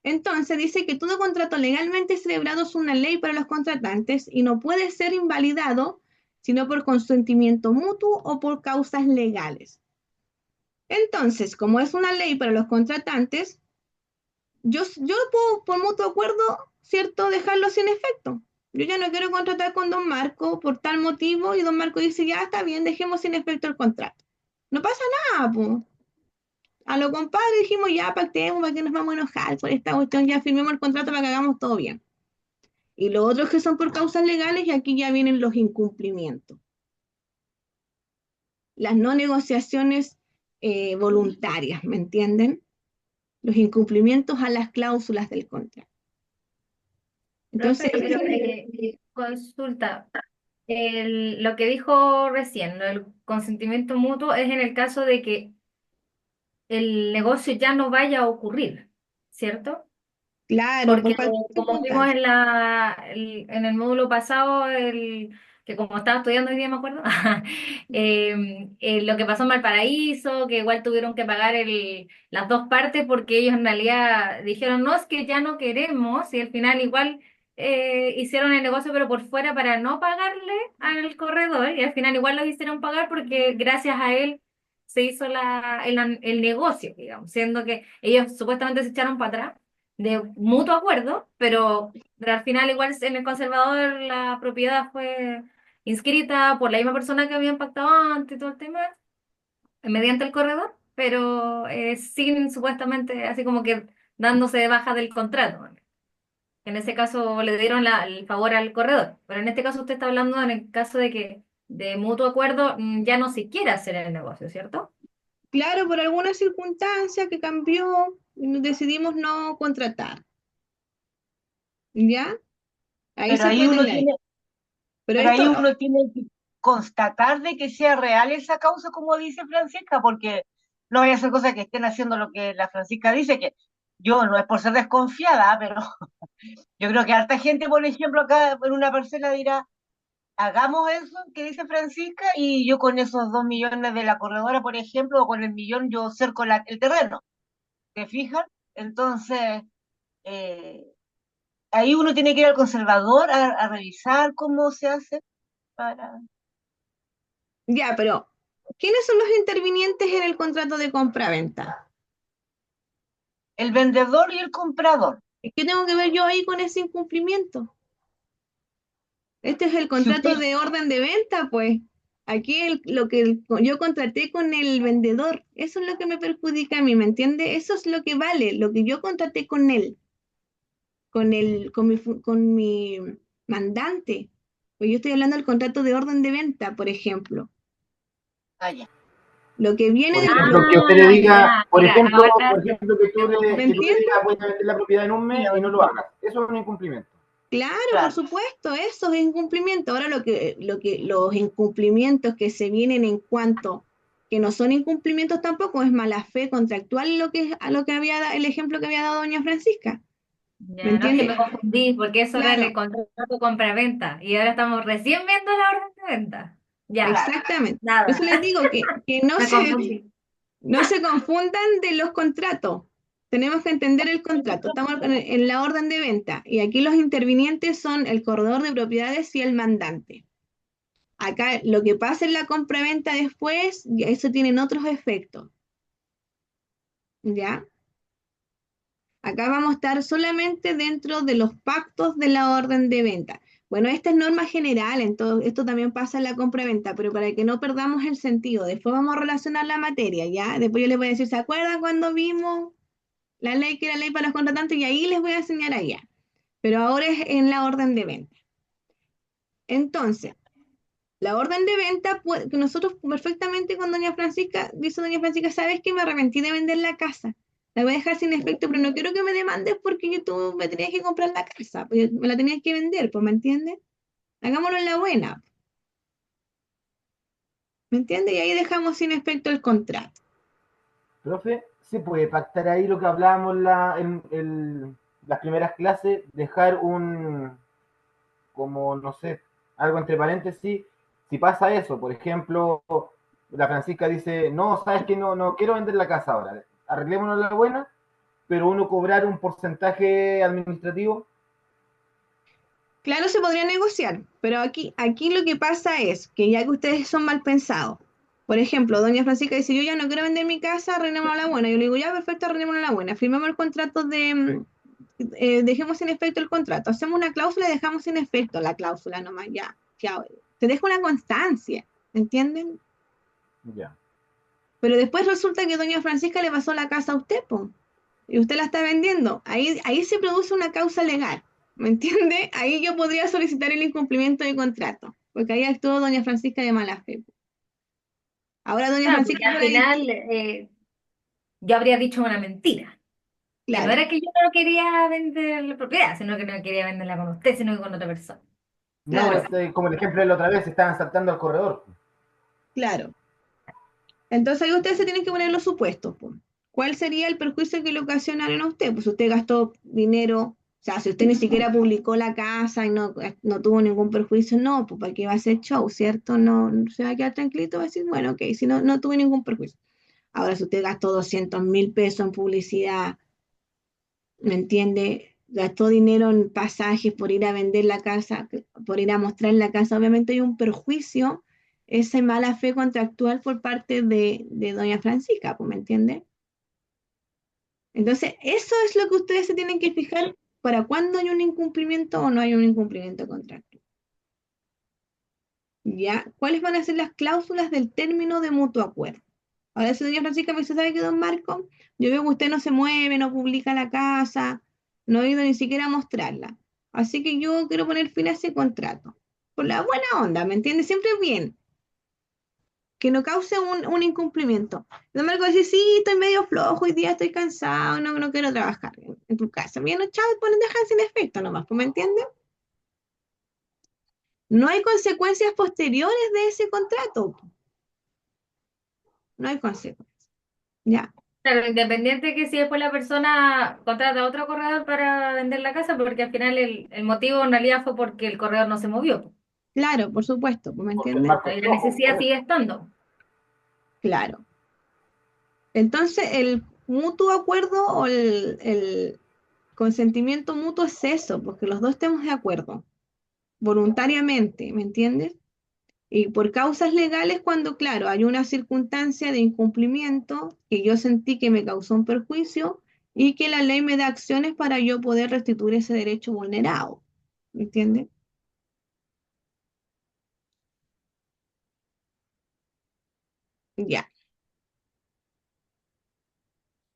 Entonces dice que todo contrato legalmente celebrado es una ley para los contratantes y no puede ser invalidado sino por consentimiento mutuo o por causas legales. Entonces, como es una ley para los contratantes, yo puedo, por mutuo acuerdo, ¿cierto?, dejarlo sin efecto. Yo ya no quiero contratar con don Marco por tal motivo y don Marco dice, ya está bien, dejemos sin efecto el contrato. No pasa nada, pues. A lo compadre dijimos, ya pactemos, ¿para qué nos vamos a enojar por esta cuestión? Ya firmemos el contrato para que hagamos todo bien. Y los otros que son por causas legales, y aquí ya vienen los incumplimientos. Las no negociaciones voluntarias, ¿me entienden? Los incumplimientos a las cláusulas del contrato. Entonces, Profe, pero consulta. Lo que dijo recién, el consentimiento mutuo es en el caso de que el negocio ya no vaya a ocurrir, ¿cierto? claro, por Porque cualquier como vimos circunstancia. en el módulo pasado, que como estaba estudiando hoy día, me acuerdo, lo que pasó en Valparaíso, que igual tuvieron que pagar las dos partes porque ellos en realidad dijeron, no, es que ya no queremos, y al final igual hicieron el negocio pero por fuera para no pagarle al corredor, y al final igual lo hicieron pagar porque gracias a él se hizo el negocio, digamos, siendo que ellos supuestamente se echaron para atrás de mutuo acuerdo, pero al final igual en el conservador la propiedad fue inscrita por la misma persona que habían pactado antes y todo el tema, mediante el corredor, pero sin supuestamente así como que dándose de baja del contrato. En ese caso le dieron el favor al corredor, pero en este caso usted está hablando en el caso de que de mutuo acuerdo ya no se quiera hacer el negocio, ¿cierto? Claro, por alguna circunstancia que cambió, decidimos no contratar, ¿ya? Ahí Pero se ahí puede uno leer. tiene, Pero pero ahí esto, uno tiene que constatar de que sea real esa causa, como dice Francisca, porque no vaya a ser cosa que estén haciendo lo que la Francisca dice, que yo no es por ser desconfiada, pero yo creo que harta gente, por ejemplo, acá en una parcela dirá, hagamos eso que dice Francisca y yo con esos 2 millones de la corredora, por ejemplo, o con el millón yo cerco el terreno. ¿Te fijas? Entonces, eh, ahí uno tiene que ir al conservador a revisar cómo se hace para ya, pero ¿quiénes son los intervinientes en el contrato de compra-venta? el vendedor y el comprador. ¿Qué tengo que ver yo ahí con ese incumplimiento? Este es el Si contrato usted, de orden de venta, pues. Aquí lo que yo contraté con el vendedor, eso es lo que me perjudica a mí, ¿me entiende? Eso es lo que vale, lo que yo contraté con él, con mi mandante. Pues yo estoy hablando del contrato de orden de venta, por ejemplo. ya. Lo que viene Por después, ejemplo, que usted le Ah, diga, ya, mira, ahora por ejemplo, que tú ¿me que tú le entiende? digas voy a vender la propiedad en un Sí, mes y ahora no lo entiendo. hagas. Eso es un incumplimiento. Claro, por Claro, supuesto, eso es incumplimiento. Ahora los incumplimientos que se vienen en cuanto que no son incumplimientos tampoco, es mala fe contractual a lo que el ejemplo que había dado doña Francisca. ¿Me ya no es que me entiendes? confundí, porque eso era el Claro, contrato compra-venta y ahora estamos recién viendo la orden de venta. Ya, claro. exactamente. Por eso nada, les digo que me confundí. no se confundan de los contratos. Tenemos que entender el contrato. Estamos en la orden de venta y aquí los intervinientes son el corredor de propiedades y el mandante. Acá lo que pasa en la compraventa después, eso tienen otros efectos, ¿ya? Acá vamos a estar solamente dentro de los pactos de la orden de venta. Bueno, esta es norma general, entonces esto también pasa en la compraventa, pero para que no perdamos el sentido, después vamos a relacionar la materia, ¿ya? Después yo les voy a decir, ¿se acuerdan cuando vimos la ley que era ley para los contratantes? Y ahí les voy a enseñar allá. Pero ahora es en la orden de venta. Entonces, la orden de venta, pues, que nosotros perfectamente con doña Francisca, dice doña Francisca, ¿sabes qué? Me arrepentí de vender la casa. La voy a dejar sin efecto, pero no quiero que me demandes porque tú me tenías que comprar la casa, pues, me la tenías que vender, pues, ¿me entiendes? Hagámoslo en la buena, ¿me entiendes? Y ahí dejamos sin efecto el contrato. Profe, ¿se puede pactar ahí lo que hablábamos las primeras clases? Dejar como, no sé, algo entre paréntesis. Si pasa eso, por ejemplo, la Francisca dice, no, sabes que no quiero vender la casa ahora, arreglémonos la buena, pero uno cobrar un porcentaje administrativo. Claro, se podría negociar, pero aquí lo que pasa es que ya que ustedes son mal pensados, por ejemplo, doña Francisca dice, yo ya no quiero vender mi casa, arreglémonos a la buena. Yo le digo, ya, perfecto, arreglémonos a la buena. Firmemos el contrato dejemos sin efecto el contrato. Hacemos una cláusula y dejamos sin efecto la cláusula nomás, ya. Ya, se deja una constancia, ¿entienden? Ya. Pero después resulta que doña Francisca le pasó la casa a usted, po, y usted la está vendiendo. Ahí se produce una causa legal, ¿me entiende? Ahí yo podría solicitar el incumplimiento de contrato, porque ahí actuó doña Francisca de mala fe. Ahora doña Claro, porque Francisca al fuera dicho, final yo habría dicho una mentira. Que no claro, era que yo no quería vender la propiedad, sino que no quería venderla con usted, sino que con otra persona. No, claro, como el ejemplo de la otra vez, estaban saltando al corredor. claro. Entonces ahí ustedes se tienen que poner los supuestos, po. ¿Cuál sería el perjuicio que le ocasionaron a usted? Pues usted gastó dinero, o sea, si usted ni siquiera publicó la casa y no tuvo ningún perjuicio, no, pues para qué va a hacer show, ¿cierto? No, se va a quedar tranquilito, va a decir, bueno, ok, si no tuve ningún perjuicio. Ahora, si usted gastó 200.000 pesos en publicidad, ¿me entiende? Gastó dinero en pasajes por ir a vender la casa, por ir a mostrar la casa, obviamente hay un perjuicio esa mala fe contractual por parte de doña Francisca, pues, ¿me entiende? Entonces, eso es lo que ustedes se tienen que fijar para cuándo hay un incumplimiento o no hay un incumplimiento contractual. ¿Ya? ¿Cuáles van a ser las cláusulas del término de mutuo acuerdo? Ahora, si doña Francisca me dice, ¿sabe qué, don Marco? Yo veo que usted no se mueve, no publica la casa, no ha ido ni siquiera a mostrarla. Así que yo quiero poner fin a ese contrato. Por la buena onda, ¿me entiende? Siempre bien, que no cause un incumplimiento. Don Marco dice, sí, estoy medio flojo, hoy día estoy cansado, no quiero trabajar en tu casa. Bien, no, chao, ponen dejan sin efecto nomás, ¿me entiende? No hay consecuencias posteriores de ese contrato. No hay consecuencias. ¿Ya? Claro, independiente que si después la persona contrata a otro corredor para vender la casa, porque al final el motivo en realidad fue porque el corredor no se movió. Claro, por supuesto, ¿me Porque el entiende? marco es Ahí la flojo, necesidad por eso. sigue estando. Claro. Entonces, el mutuo acuerdo o el consentimiento mutuo es eso, porque los dos estemos de acuerdo, voluntariamente, ¿me entiendes? Y por causas legales, cuando, claro, hay una circunstancia de incumplimiento que yo sentí que me causó un perjuicio y que la ley me da acciones para yo poder restituir ese derecho vulnerado, ¿me entiendes? Ya.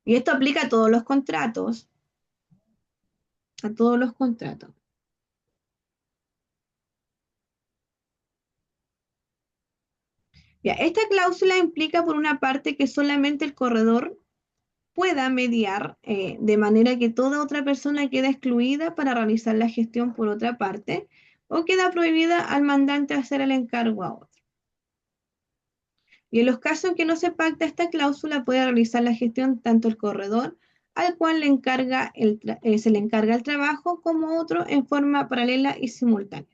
Y esto aplica a todos los contratos, a todos los contratos. Ya, esta cláusula implica por una parte que solamente el corredor pueda mediar de manera que toda otra persona queda excluida para realizar la gestión por otra parte o queda prohibida al mandante hacer el encargo a otro. Y en los casos en que no se pacta esta cláusula puede realizar la gestión tanto el corredor al cual se le encarga el trabajo como otro en forma paralela y simultánea.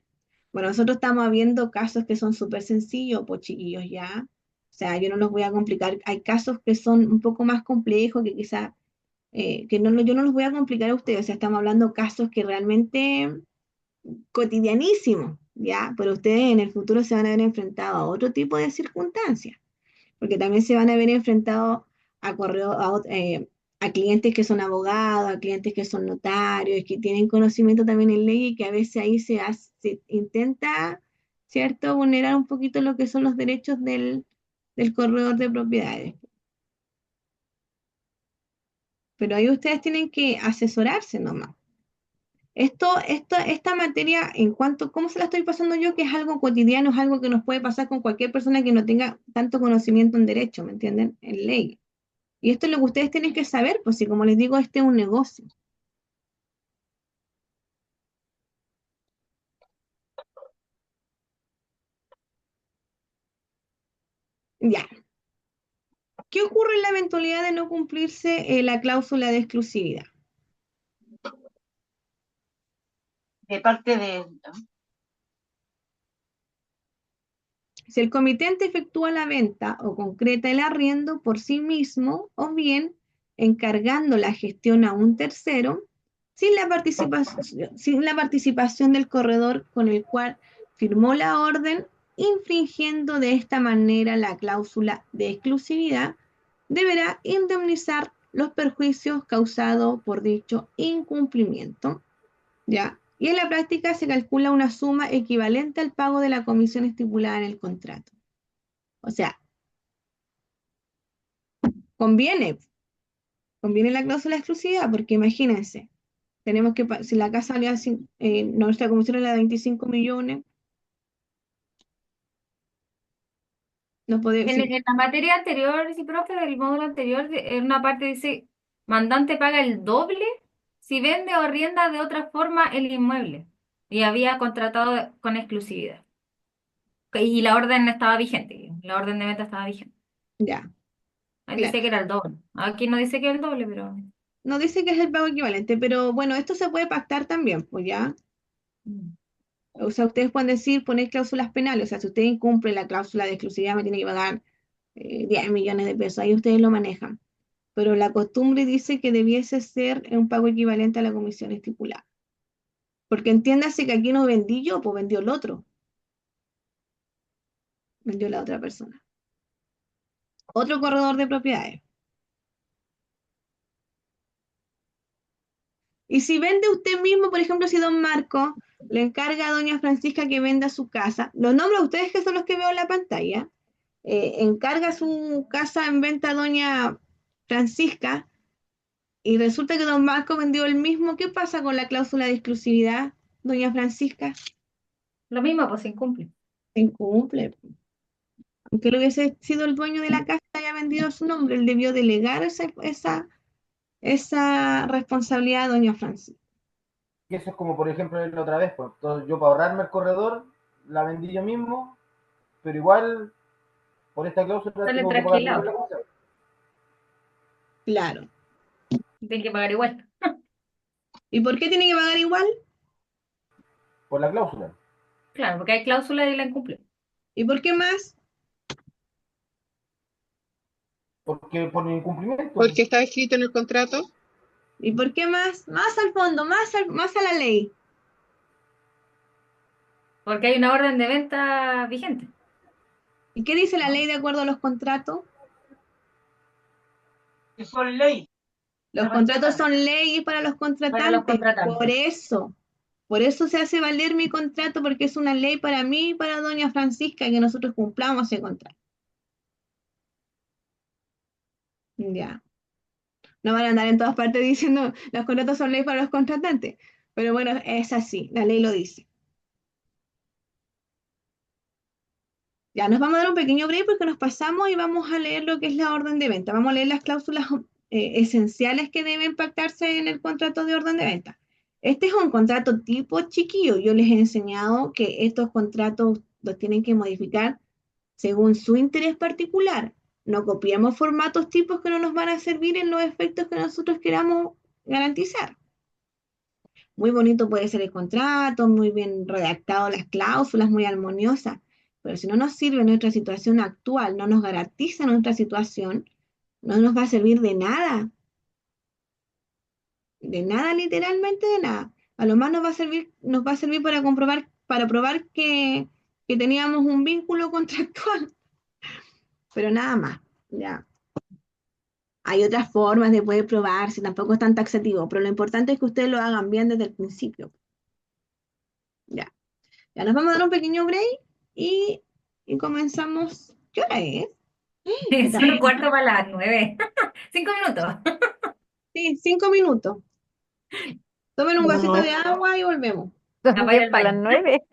Bueno, nosotros estamos viendo casos que son súper sencillos, pues chiquillos, ya. O sea, yo no los voy a complicar. Hay casos que son un poco más complejos, que quizá, que no, yo no los voy a complicar a ustedes. O sea, estamos hablando casos que realmente cotidianísimos, ya. Pero ustedes en el futuro se van a ver enfrentados a otro tipo de circunstancias, porque también se van a ver enfrentados a a clientes que son abogados, a clientes que son notarios, que tienen conocimiento también en ley y que a veces ahí se intenta, ¿cierto?, vulnerar un poquito lo que son los derechos del corredor de propiedades. Pero ahí ustedes tienen que asesorarse nomás. Esta materia, en cuanto, ¿cómo se la estoy pasando yo? Que es algo cotidiano, es algo que nos puede pasar con cualquier persona que no tenga tanto conocimiento en derecho, ¿me entienden? En ley. Y esto es lo que ustedes tienen que saber, pues si como les digo, este es un negocio. Ya. ¿Qué ocurre en la eventualidad de no cumplirse la cláusula de exclusividad? De parte de... Si el comitente efectúa la venta o concreta el arriendo por sí mismo o bien encargando la gestión a un tercero, sin la participación del corredor con el cual firmó la orden, infringiendo de esta manera la cláusula de exclusividad, deberá indemnizar los perjuicios causados por dicho incumplimiento, ¿ya? Y en la práctica se calcula una suma equivalente al pago de la comisión estipulada en el contrato. O sea, conviene, conviene la cláusula de exclusividad, porque imagínense, tenemos que, si la casa valía, nuestra comisión era de 25 millones, no podemos, En la materia anterior, sí, profe, del módulo anterior, en una parte dice, mandante paga el doble si vende o arrienda de otra forma el inmueble y había contratado con exclusividad. Y la orden estaba vigente, la orden de venta estaba vigente. ya, Ahí claro. dice que era el doble. Aquí no dice que es el doble, pero... No dice que es el pago equivalente, pero bueno, esto se puede pactar también, pues ya. Mm. O sea, ustedes pueden decir, poner cláusulas penales, o sea, si usted incumple la cláusula de exclusividad, me tiene que pagar 10 millones de pesos, ahí ustedes lo manejan. Pero la costumbre dice que debiese ser un pago equivalente a la comisión estipulada. Porque entiéndase que aquí no vendí yo, pues vendió el otro. vendió la otra persona. Otro corredor de propiedades. Y si vende usted mismo, por ejemplo, si don Marco le encarga a doña Francisca que venda su casa, los nombres a ustedes que son los que veo en la pantalla, encarga su casa en venta a doña Francisca y resulta que don Marco vendió el mismo, ¿qué pasa con la cláusula de exclusividad, doña Francisca? Lo mismo, pues se incumple. Se incumple. Aunque él hubiese sido el dueño de la casa y haya vendido su nombre, él debió delegar esa responsabilidad a doña Francisca. Y eso es como, por ejemplo, la otra vez, pues, entonces, yo para ahorrarme el corredor, la vendí yo mismo, pero igual, por esta cláusula, Sale tengo que pagar igual trasquilado. la cosa, Claro. Tienen que pagar igual. ¿Y por qué tiene que pagar igual? por la cláusula. Claro, porque hay cláusulas y la incumple. ¿Y por qué más? Porque por el incumplimiento. Porque está escrito en el contrato. ¿Y por qué más? Más al fondo, más a la ley. Porque hay una orden de venta vigente. ¿Y qué dice la ley de acuerdo a los contratos? Que son ley. Los contratos son leyes para los Para los contratantes. contratantes. Por eso se hace valer mi contrato, porque es una ley para mí y para doña Francisca que nosotros cumplamos ese contrato. Ya. No van a andar en todas partes diciendo los contratos son ley para los contratantes. Pero bueno, es así, la ley lo dice. Ya, nos vamos a dar un pequeño break porque nos pasamos y vamos a leer lo que es la orden de venta. Vamos a leer las cláusulas esenciales que deben pactarse en el contrato de orden de venta. Este es un contrato tipo chiquillo. Yo les he enseñado que estos contratos los tienen que modificar según su interés particular. No copiamos formatos tipos que no nos van a servir en los efectos que nosotros queramos garantizar. Muy bonito puede ser el contrato, muy bien redactado las cláusulas, muy armoniosas, pero si no nos sirve nuestra situación actual, no nos garantiza nuestra situación, no nos va a servir de nada literalmente de nada. A lo más nos va a servir para comprobar, para probar que teníamos un vínculo contractual, pero nada más, ya. Hay otras formas de poder probar, si tampoco es tan taxativo, pero lo importante es que ustedes lo hagan bien desde el principio. Ya. Ya nos vamos a dar un pequeño break y, y comenzamos. ¿Qué hora es? Son un cuarto para las 9. 5 minutos. Sí, 5 minutos. Tomen un vasito de agua y volvemos. Ah, para ir al Para las baño. 9.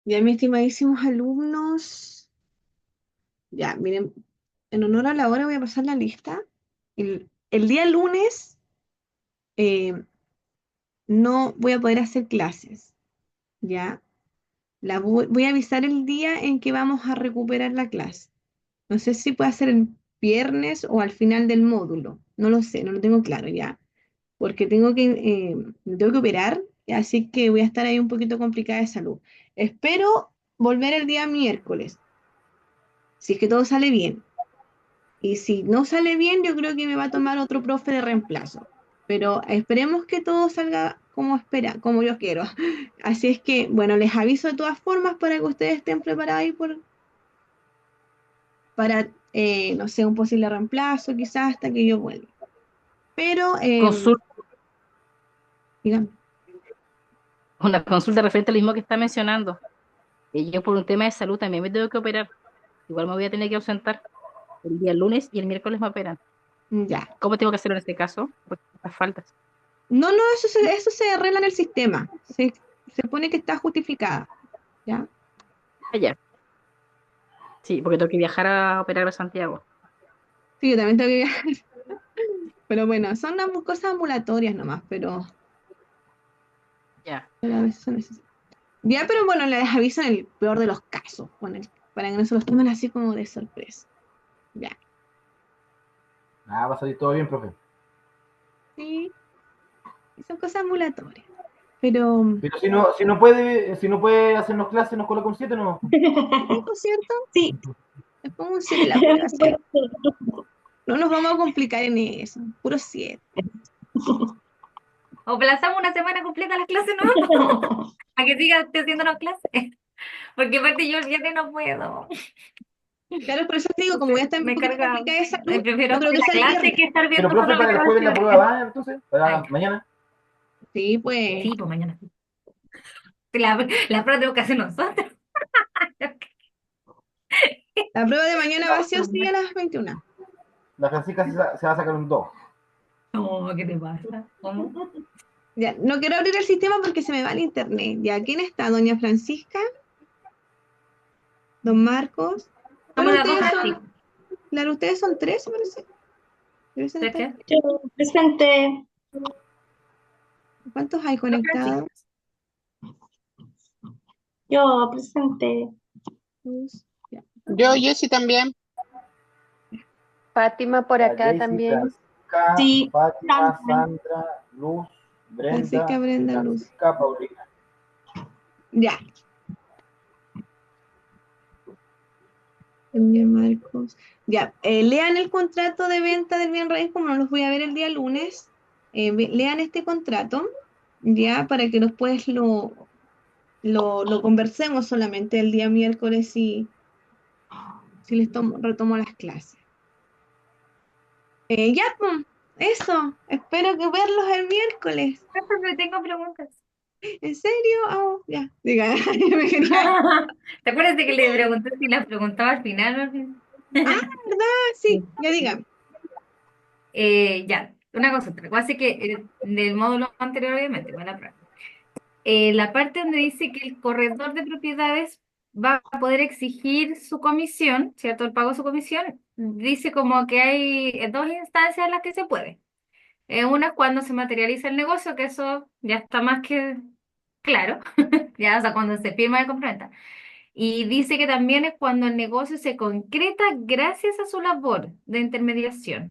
Ya, mis estimadísimos alumnos, ya, miren, en honor a la hora voy a pasar la lista. El día lunes eh, no voy a poder hacer clases, ¿ya? Voy a avisar el día en que vamos a recuperar la clase. No sé si puede ser el viernes o al final del módulo. No lo sé, no lo tengo claro ya. Porque me tengo que operar, así que voy a estar ahí un poquito complicada de salud. Espero volver el día miércoles, si es que todo sale bien. Y si no sale bien, yo creo que me va a tomar otro profe de reemplazo. Pero esperemos que todo salga como yo quiero. Así es que, bueno, les aviso de todas formas para que ustedes estén preparados ahí para, no sé, un posible reemplazo, quizás hasta que yo vuelva. Pero, Consulta, díganme. una consulta referente a lo mismo que está mencionando. Yo por un tema de salud también me tengo que operar. Igual me voy a tener que ausentar. El día lunes y el miércoles me operan. Ya. ¿Cómo tengo que hacerlo en este caso? Pues las faltas. No, no, eso se arregla en el sistema. Se pone que está justificada. ¿Ya? Allá. Sí, porque tengo que viajar a operar a Santiago. Sí, yo también tengo que viajar. Pero bueno, son cosas ambulatorias nomás, Ya. pero a veces son necesarias. Ya, pero bueno, les aviso en el peor de los casos, para que no se los tomen así como de sorpresa. Ya. Ah, va a salir todo bien, profe. Sí, son cosas ambulatorias. Pero, Pero si no puede hacernos clases, nos coloca un 7, ¿no? sí, ¿por cierto? Sí. Les pongo un 7 en la prueba, ¿sí? No nos vamos a complicar en eso. Puro 7. O aplazamos una semana completa las clases, ¿no? A que siga usted haciéndonos clases. Porque aparte yo el viernes no puedo. Claro, por eso te digo, como voy a estar un Me poquito carga. complicada de salud, Prefiero yo creo hacer que la sea el clase viernes. que estar Pero, viendo profe, solo la para el jueves la prueba grabación. va, entonces, para Ay, mañana. Sí, pues. sí, pues mañana. La prueba tengo que hacer nosotros. La prueba de mañana va a ser sí a las 21. La Francisca se va a sacar un 2. No, ¿qué te pasa? ¿Cómo? Ya, no quiero abrir el sistema porque se me va el internet. Ya, ¿quién está? ¿Doña Francisca? ¿Don Marcos? Somos Bueno, las dos así. claro, ustedes son tres, me parece. Debe ser ¿De qué? tres. Yo presente. ¿Cuántos hay Dos conectados? Franciscas. Yo presente. Dos, ya. Yo, Jessy también. Fátima por La acá Daisy, también. Francisca, Sí, Fátima, también. Sandra, Luz, Francisca, Brenda, Brenda, Luz. Francisca, Paulina. Ya. Doña Marcos. Ya, lean el contrato de venta del bien raíz, como no los voy a ver el día lunes. Lean este contrato, ya, para que después lo conversemos solamente el día miércoles si retomo las clases. Ya, pues, eso. Espero que verlos el miércoles. Profe, tengo preguntas. ¿En serio? Oh, ya. Diga, me quería. ¿Te acuerdas de que le pregunté si las preguntaba al final o al final? Ah, ¿verdad? Sí, ya diga. Ya, una consulta. Así que del módulo anterior, obviamente, igual la prueba. La parte donde dice que el corredor de propiedades va a poder exigir su comisión, ¿cierto? El pago de su comisión, dice como que hay dos instancias en las que se puede. Una es cuando se materializa el negocio, que eso ya está más que claro, ya, o sea, cuando se firma el compraventa. Y dice que también es cuando el negocio se concreta gracias a su labor de intermediación.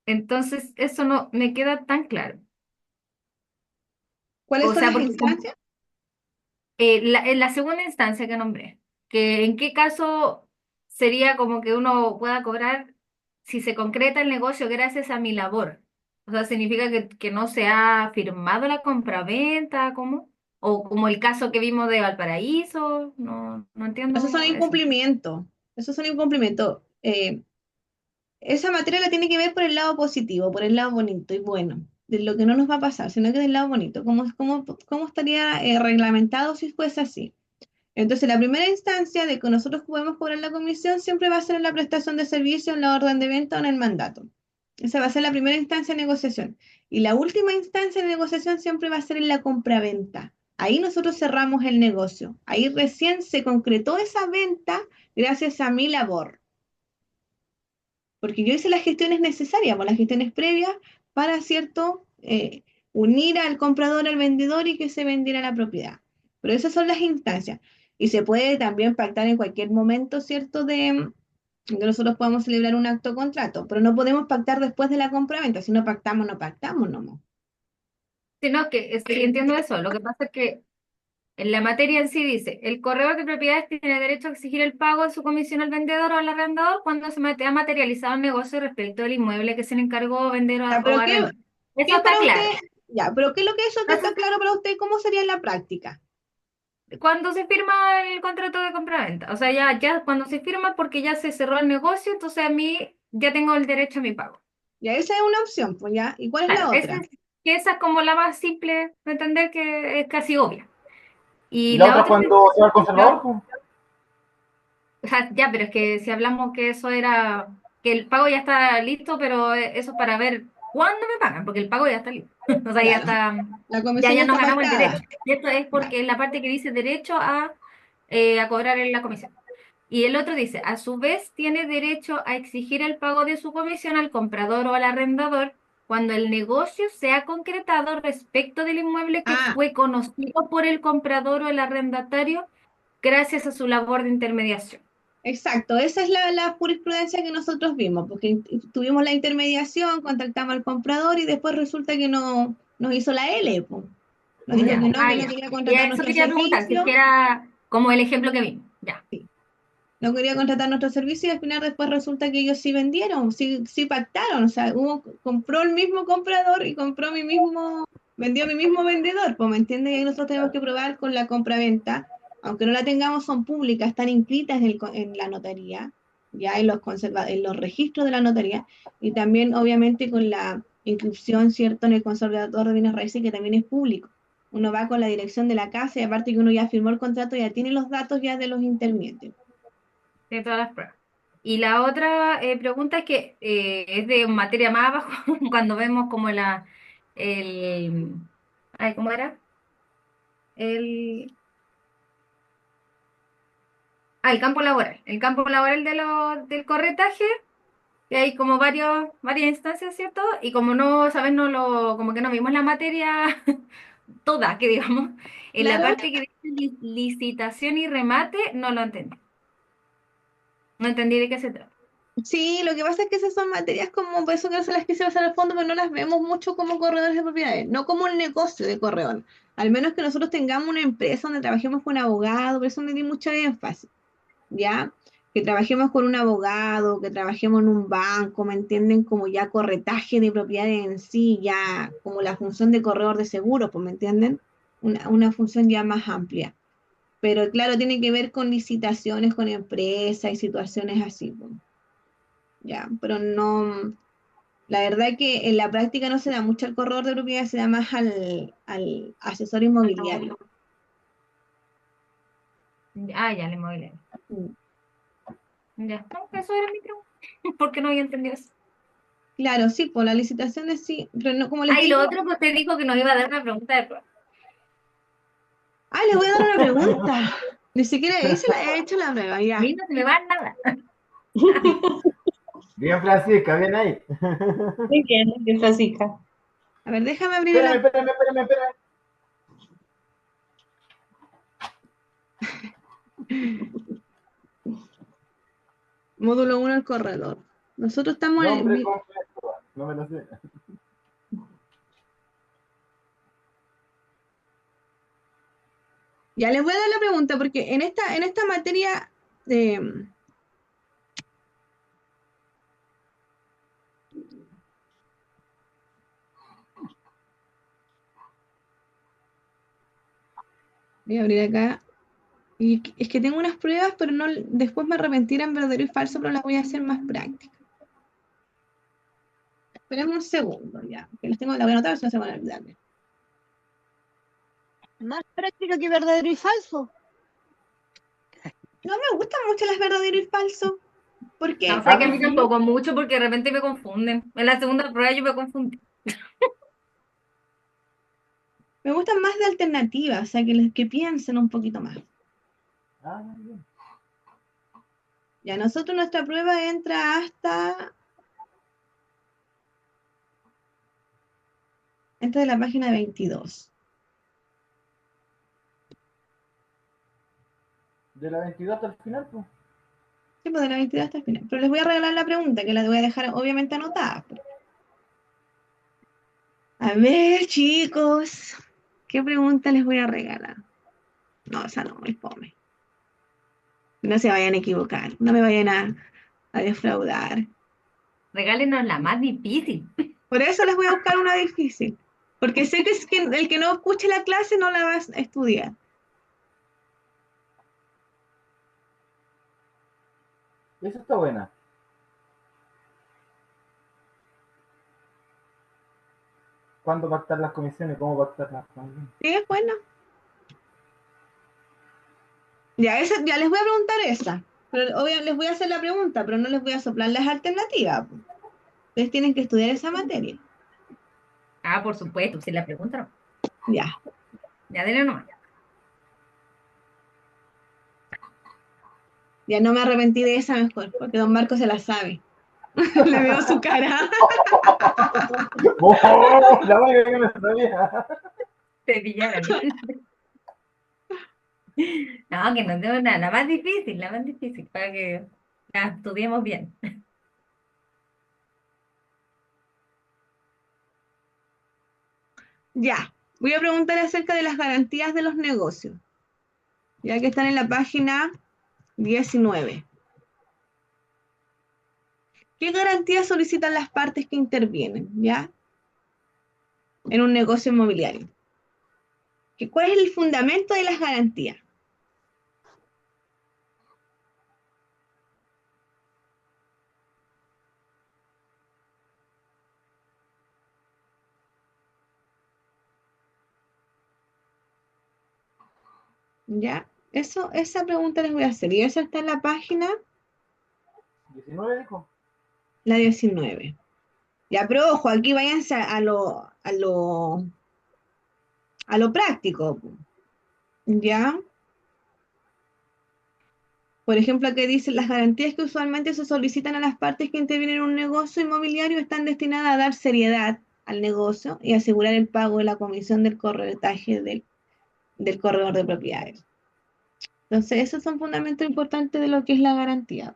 Entonces, eso no me queda tan claro. ¿Cuáles O son sea, las porque instancias? en la segunda instancia que nombré, que en qué caso sería como que uno pueda cobrar si se concreta el negocio gracias a mi labor. O sea, significa que no se ha firmado la compraventa, ¿cómo? O como el caso que vimos de Valparaíso, no Esos son entiendo eso. incumplimientos. Esos son incumplimientos. Esa materia la tiene que ver por el lado positivo, por el lado bonito y bueno, de lo que no nos va a pasar, sino que del lado bonito. ¿Cómo estaría reglamentado si fuese así? Entonces, la primera instancia de que nosotros podemos cobrar la comisión siempre va a ser en la prestación de servicio, en la orden de venta o en el mandato. Esa va a ser la primera instancia de negociación. Y la última instancia de negociación siempre va a ser en la compraventa. Ahí nosotros cerramos el negocio. Ahí recién se concretó esa venta gracias a mi labor, porque yo hice las gestiones necesarias, las gestiones previas para, ¿cierto? Unir al comprador al vendedor y que se vendiera la propiedad. Pero esas son las instancias. Y se puede también pactar en cualquier momento, ¿cierto? De que nosotros podamos celebrar un acto contrato, pero no podemos pactar después de la compraventa. Si no pactamos, no pactamos nomás. Sí, no, que sí, entiendo eso. Lo que pasa es que en la materia en sí dice, el corredor de propiedades tiene derecho a exigir el pago de su comisión al vendedor o al arrendador cuando ha materializado el negocio respecto del inmueble que se le encargó vender Ya, o pero arrendar. ¿qué Eso está para usted? claro. Ya, pero ¿qué es lo que eso que está Entonces, claro para usted? ¿Cómo sería en la práctica? cuando se firma el contrato de compraventa, o sea, ya cuando se firma porque ya se cerró el negocio, entonces a mí ya tengo el derecho a mi pago. Ya, esa es una opción, pues ya. ¿Y cuál es Claro, la otra? esa es como la más simple de entender, que es casi obvia. Y Y la la otra es otra cuando se va al conservador, pues. o sea, ya, pero es que si hablamos que eso era, que el pago ya está listo, pero eso es para ver cuándo me pagan, porque el pago ya está listo. O sea, ya Claro, está, la ya, comisión ya ya está nos ganamos el pactada. derecho. Y esto es Ya, porque es la parte que dice derecho a cobrar en la comisión. Y el otro dice, a su vez tiene derecho a exigir el pago de su comisión al comprador o al arrendador cuando el negocio se ha concretado respecto del inmueble que ah, fue conocido por el comprador o el arrendatario gracias a su labor de intermediación. exacto. Esa es la jurisprudencia que nosotros vimos, porque tuvimos la intermediación, contactamos al comprador y después resulta que no nos hizo la L, pues. Nos dijo Ya, que no ya. quería Y a contratar eso nuestro quería preguntar, si es servicio. que era como el ejemplo que vimos. Ya. No quería contratar nuestro servicio y al final después resulta que ellos sí vendieron, sí pactaron, o sea, compró el mismo comprador y vendió a mi mismo vendedor, pues me entiendes, y ahí nosotros tenemos que probar con la compraventa, aunque no la tengamos, son públicas, están inscritas en la notaría, ya en los registros de la notaría, y también obviamente con la inscripción, ¿cierto?, en el conservador de bienes raíces, que también es público. Uno va con la dirección de la casa y aparte que uno ya firmó el contrato, ya tiene los datos ya de los intermediarios. De todas las pruebas. Y la otra pregunta es que es de materia más abajo, cuando vemos como el, ay, ¿cómo era? El, el campo laboral. El campo laboral del corretaje, que hay como varias instancias, ¿cierto? Y como no, ¿sabes? Como que no vimos la materia toda, que digamos, en la Claro. parte que dice licitación y remate, no lo entendí. No entendí de qué se trata. Sí, lo que pasa es que esas son materias como, por eso que no se las quise pasar al fondo, pero no las vemos mucho como corredores de propiedades, no como un negocio de corredor. Al menos que nosotros tengamos una empresa donde trabajemos con abogados, por eso me di mucho énfasis, ¿ya? Que trabajemos con un abogado, que trabajemos en un banco, ¿me entienden? Como ya corretaje de propiedades en sí, ya como la función de corredor de seguros, pues, ¿me entienden? Una función ya más amplia. Pero claro, tiene que ver con licitaciones con empresas y situaciones así, pues. Ya, pero no, la verdad que en la práctica no se da mucho al corredor de propiedad, se da más al asesor inmobiliario. Ah, ya, la inmobiliaria. Mm. Ya, no, eso era mi pregunta. ¿Por qué no había entendido eso? Claro, sí, por las licitaciones sí, pero no, como les Ah, y lo digo, otro que usted dijo que nos iba a dar una pregunta de prueba. les voy a dar una pregunta. Ni siquiera hice he hecho la prueba, A mí ya. no se me va nada. Bien, Francisca, bien ahí. Muy bien, Francisca. A ver, déjame abrir Espérame, el espérame. módulo 1 al corredor. Nosotros estamos Nombre completo, no me lo sé. ya les voy a dar la pregunta porque en esta materia voy a abrir acá. Y es que tengo unas pruebas, pero no, después me arrepentirán verdadero y falso, pero las voy a hacer más prácticas. Esperemos un segundo, ya, que las voy a anotar, si no se van a olvidarme. Más práctica que verdadero y falso. No me gustan mucho las verdadero y falso. ¿Por No, o qué? sea A que a mí mí sí. tampoco mucho porque de repente me confunden. En la segunda prueba yo me confundí. Me gustan más de alternativas, o sea, que piensen un poquito más. Ah, bien. Ya, nosotros nuestra prueba entra hasta de la página 22. De la 22 hasta el final, pues. Sí, pues de la 22 hasta el final. Pero les voy a regalar la pregunta, que la voy a dejar obviamente anotada. A ver, chicos, ¿qué pregunta les voy a regalar? No, esa no, muy fome. No se vayan a equivocar, no me vayan a defraudar. Regálenos la más difícil. Por eso les voy a buscar una difícil. Porque sé que, el que no escuche la clase no la va a estudiar. Esa está buena. ¿Cuándo pactar las comisiones? ¿Cómo pactarlas también? ¿Sí? ¿Es bueno? Ya les voy a preguntar esa. Pero obviamente les voy a hacer la pregunta, pero no les voy a soplar las alternativas. Ustedes tienen que estudiar esa materia. Ah, por supuesto, si la pregunta no. Ya. Ya dele nomás. Ya no me arrepentí de esa mejor, porque don Marco se la sabe. Le veo su cara. ¡Oh! La única que me sabía. Te pillaron. No, que no tengo nada. La más difícil, para que la estudiemos bien. Ya. Voy a preguntar acerca de las garantías de los negocios, ya que están en la página 19. ¿Qué garantías solicitan las partes que intervienen, ya, en un negocio inmobiliario? ¿Cuál es el fundamento de las garantías? ¿Ya? Esa pregunta les voy a hacer. Y esa está en la página 19 dijo. la 19. Ya, pero ojo, aquí váyanse a lo práctico. ¿Ya? Por ejemplo, aquí dice, las garantías que usualmente se solicitan a las partes que intervienen en un negocio inmobiliario están destinadas a dar seriedad al negocio y asegurar el pago de la comisión del corretaje del corredor de propiedades. Entonces, esos son fundamentos importantes de lo que es la garantía.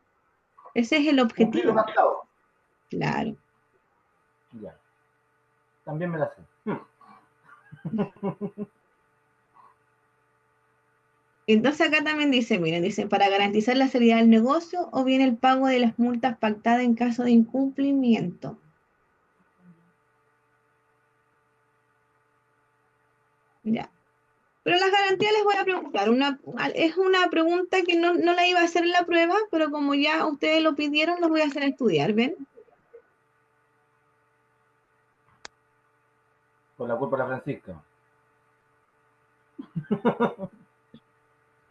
Ese es el Cumplir lo objetivo. pactado. Claro. Ya. También me la sé. Entonces acá también dice, miren, dice, para garantizar la seriedad del negocio o bien el pago de las multas pactadas en caso de incumplimiento. Ya. Pero las garantías les voy a preguntar. Es una pregunta que no la iba a hacer en la prueba, pero como ya ustedes lo pidieron, los voy a hacer estudiar, ¿ven? Por la culpa de la Francisca.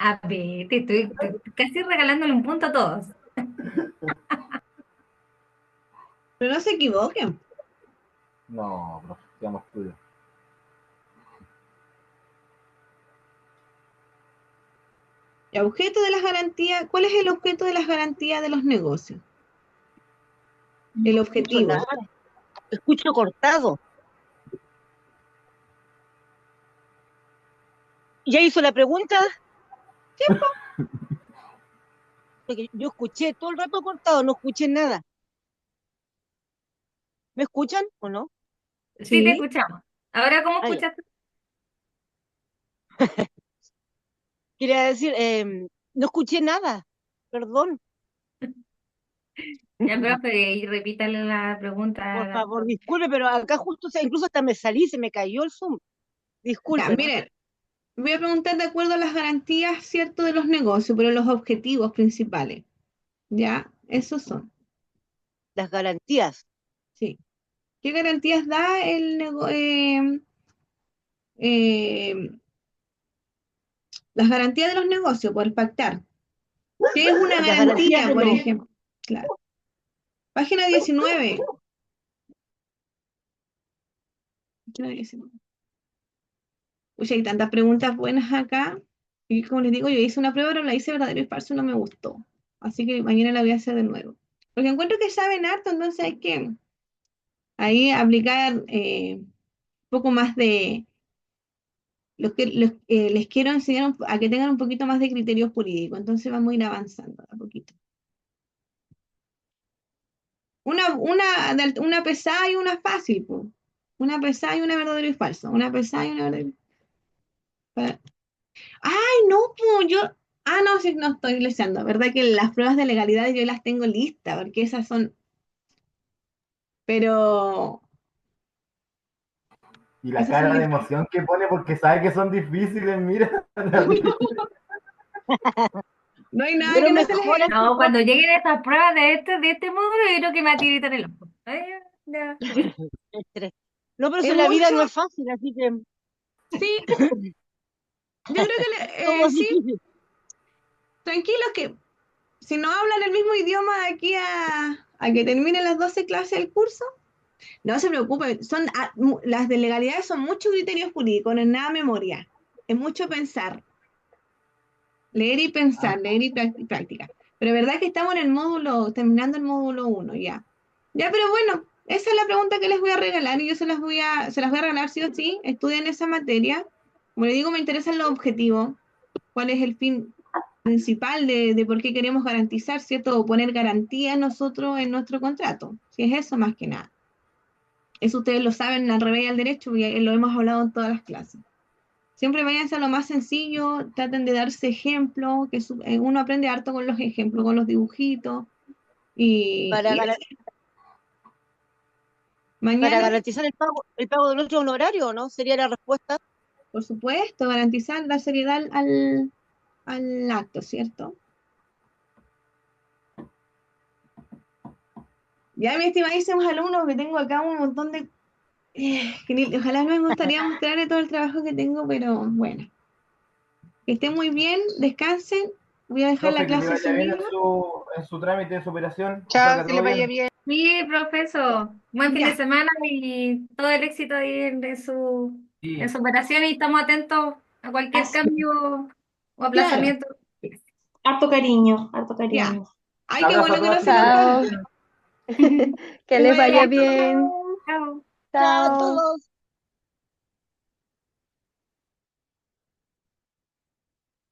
A ver, te estoy casi regalándole un punto a todos. Pero no se equivoquen. No, profe, digamos estudio. El objeto de las garantías, ¿cuál es el objeto de las garantías de los negocios? El No escucho objetivo. nada, escucho cortado. ¿Ya hizo la pregunta? Porque yo escuché todo el rato cortado, no escuché nada. ¿Me escuchan o no? Sí, te Sí. escuchamos. Ahora, ¿cómo Ah, ya. escuchaste? Quería decir, no escuché nada, perdón. Ya, profe, y repítale la pregunta. Por favor, disculpe, pero acá justo, o sea, incluso hasta me salí, se me cayó el Zoom. Ya, Disculpe. miren, voy a preguntar de acuerdo a las garantías, ¿cierto?, de los negocios, pero los objetivos principales. ¿Ya? Esos son. Las garantías. Sí. ¿Qué garantías da las garantías de los negocios por pactar? ¿Qué es una Las garantías garantía, de por los... ejemplo? Claro. Página 19. Página 19. Uy, hay tantas preguntas buenas acá. Y como les digo, yo hice una prueba, pero la hice verdadero y falso y no me gustó. Así que mañana la voy a hacer de nuevo. Porque encuentro que saben harto, entonces hay que ahí aplicar un poco más de... les quiero enseñar a que tengan un poquito más de criterio jurídico. Entonces vamos a ir avanzando a poquito. Una pesada y una fácil, pues. Una pesada y una verdadero y falso. Una pesada y una verdadero. Ay, no, pues yo. Ah, no, sí, no estoy leseando. ¿Verdad que las pruebas de legalidad yo las tengo listas? Porque esas son. Pero. Y la Esas son cara de difíciles. emoción que pone porque sabe que son difíciles, mira. No hay nada Pero que no se les mejor haya. así, No, cuando lleguen estas pruebas de este módulo, yo creo que me va a tiritar el ojo. Ay, ya. estrés. No, pero Es si la vida mucho. no es fácil, así que Sí, yo creo que todo es sí, difícil. tranquilos que si no hablan el mismo idioma de aquí a que terminen las 12 clases del curso, no se preocupen, las de legalidad son muchos criterios jurídicos, no es nada memoria, es mucho pensar, leer y pensar, leer y práctica. Pero es verdad que estamos en el módulo, terminando el módulo uno ya. Ya, pero bueno, esa es la pregunta que les voy a regalar y yo se las voy a regalar sí o sí, estudien esa materia. Como les digo, me interesan los objetivos, cuál es el fin principal de por qué queremos garantizar, ¿cierto? O poner garantías nosotros en nuestro contrato. Si es eso, más que nada. Eso ustedes lo saben al revés y al derecho, y lo hemos hablado en todas las clases. Siempre váyanse a lo más sencillo, traten de darse ejemplos, que uno aprende harto con los ejemplos, con los dibujitos. Para, Y gara- para mañana, garantizar el pago de los honorarios, ¿no? Sería la respuesta. por supuesto, garantizar la seriedad al acto, ¿cierto? Ya, mis estimadísimos alumnos, que tengo acá un montón de... ojalá me gustaría mostrarle todo el trabajo que tengo, pero bueno. Que estén muy bien, descansen. Voy a dejar la Profe, que le clase vaya bien subida. en su trámite, en su operación, que Chao, salga que le todo vaya bien. bien. Sí, profesor. Buen fin de Ya, semana y todo el éxito ahí en Sí. su operación y estamos atentos a cualquier Así, cambio o claro, aplazamiento. harto cariño, harto ya. cariño. Ay, qué Abrazo a bueno que todas no las se chicas. nos Que estén va. Chao. bien. Que Que les vaya vaya bien. bien. Chao. Chao a Chao. todos.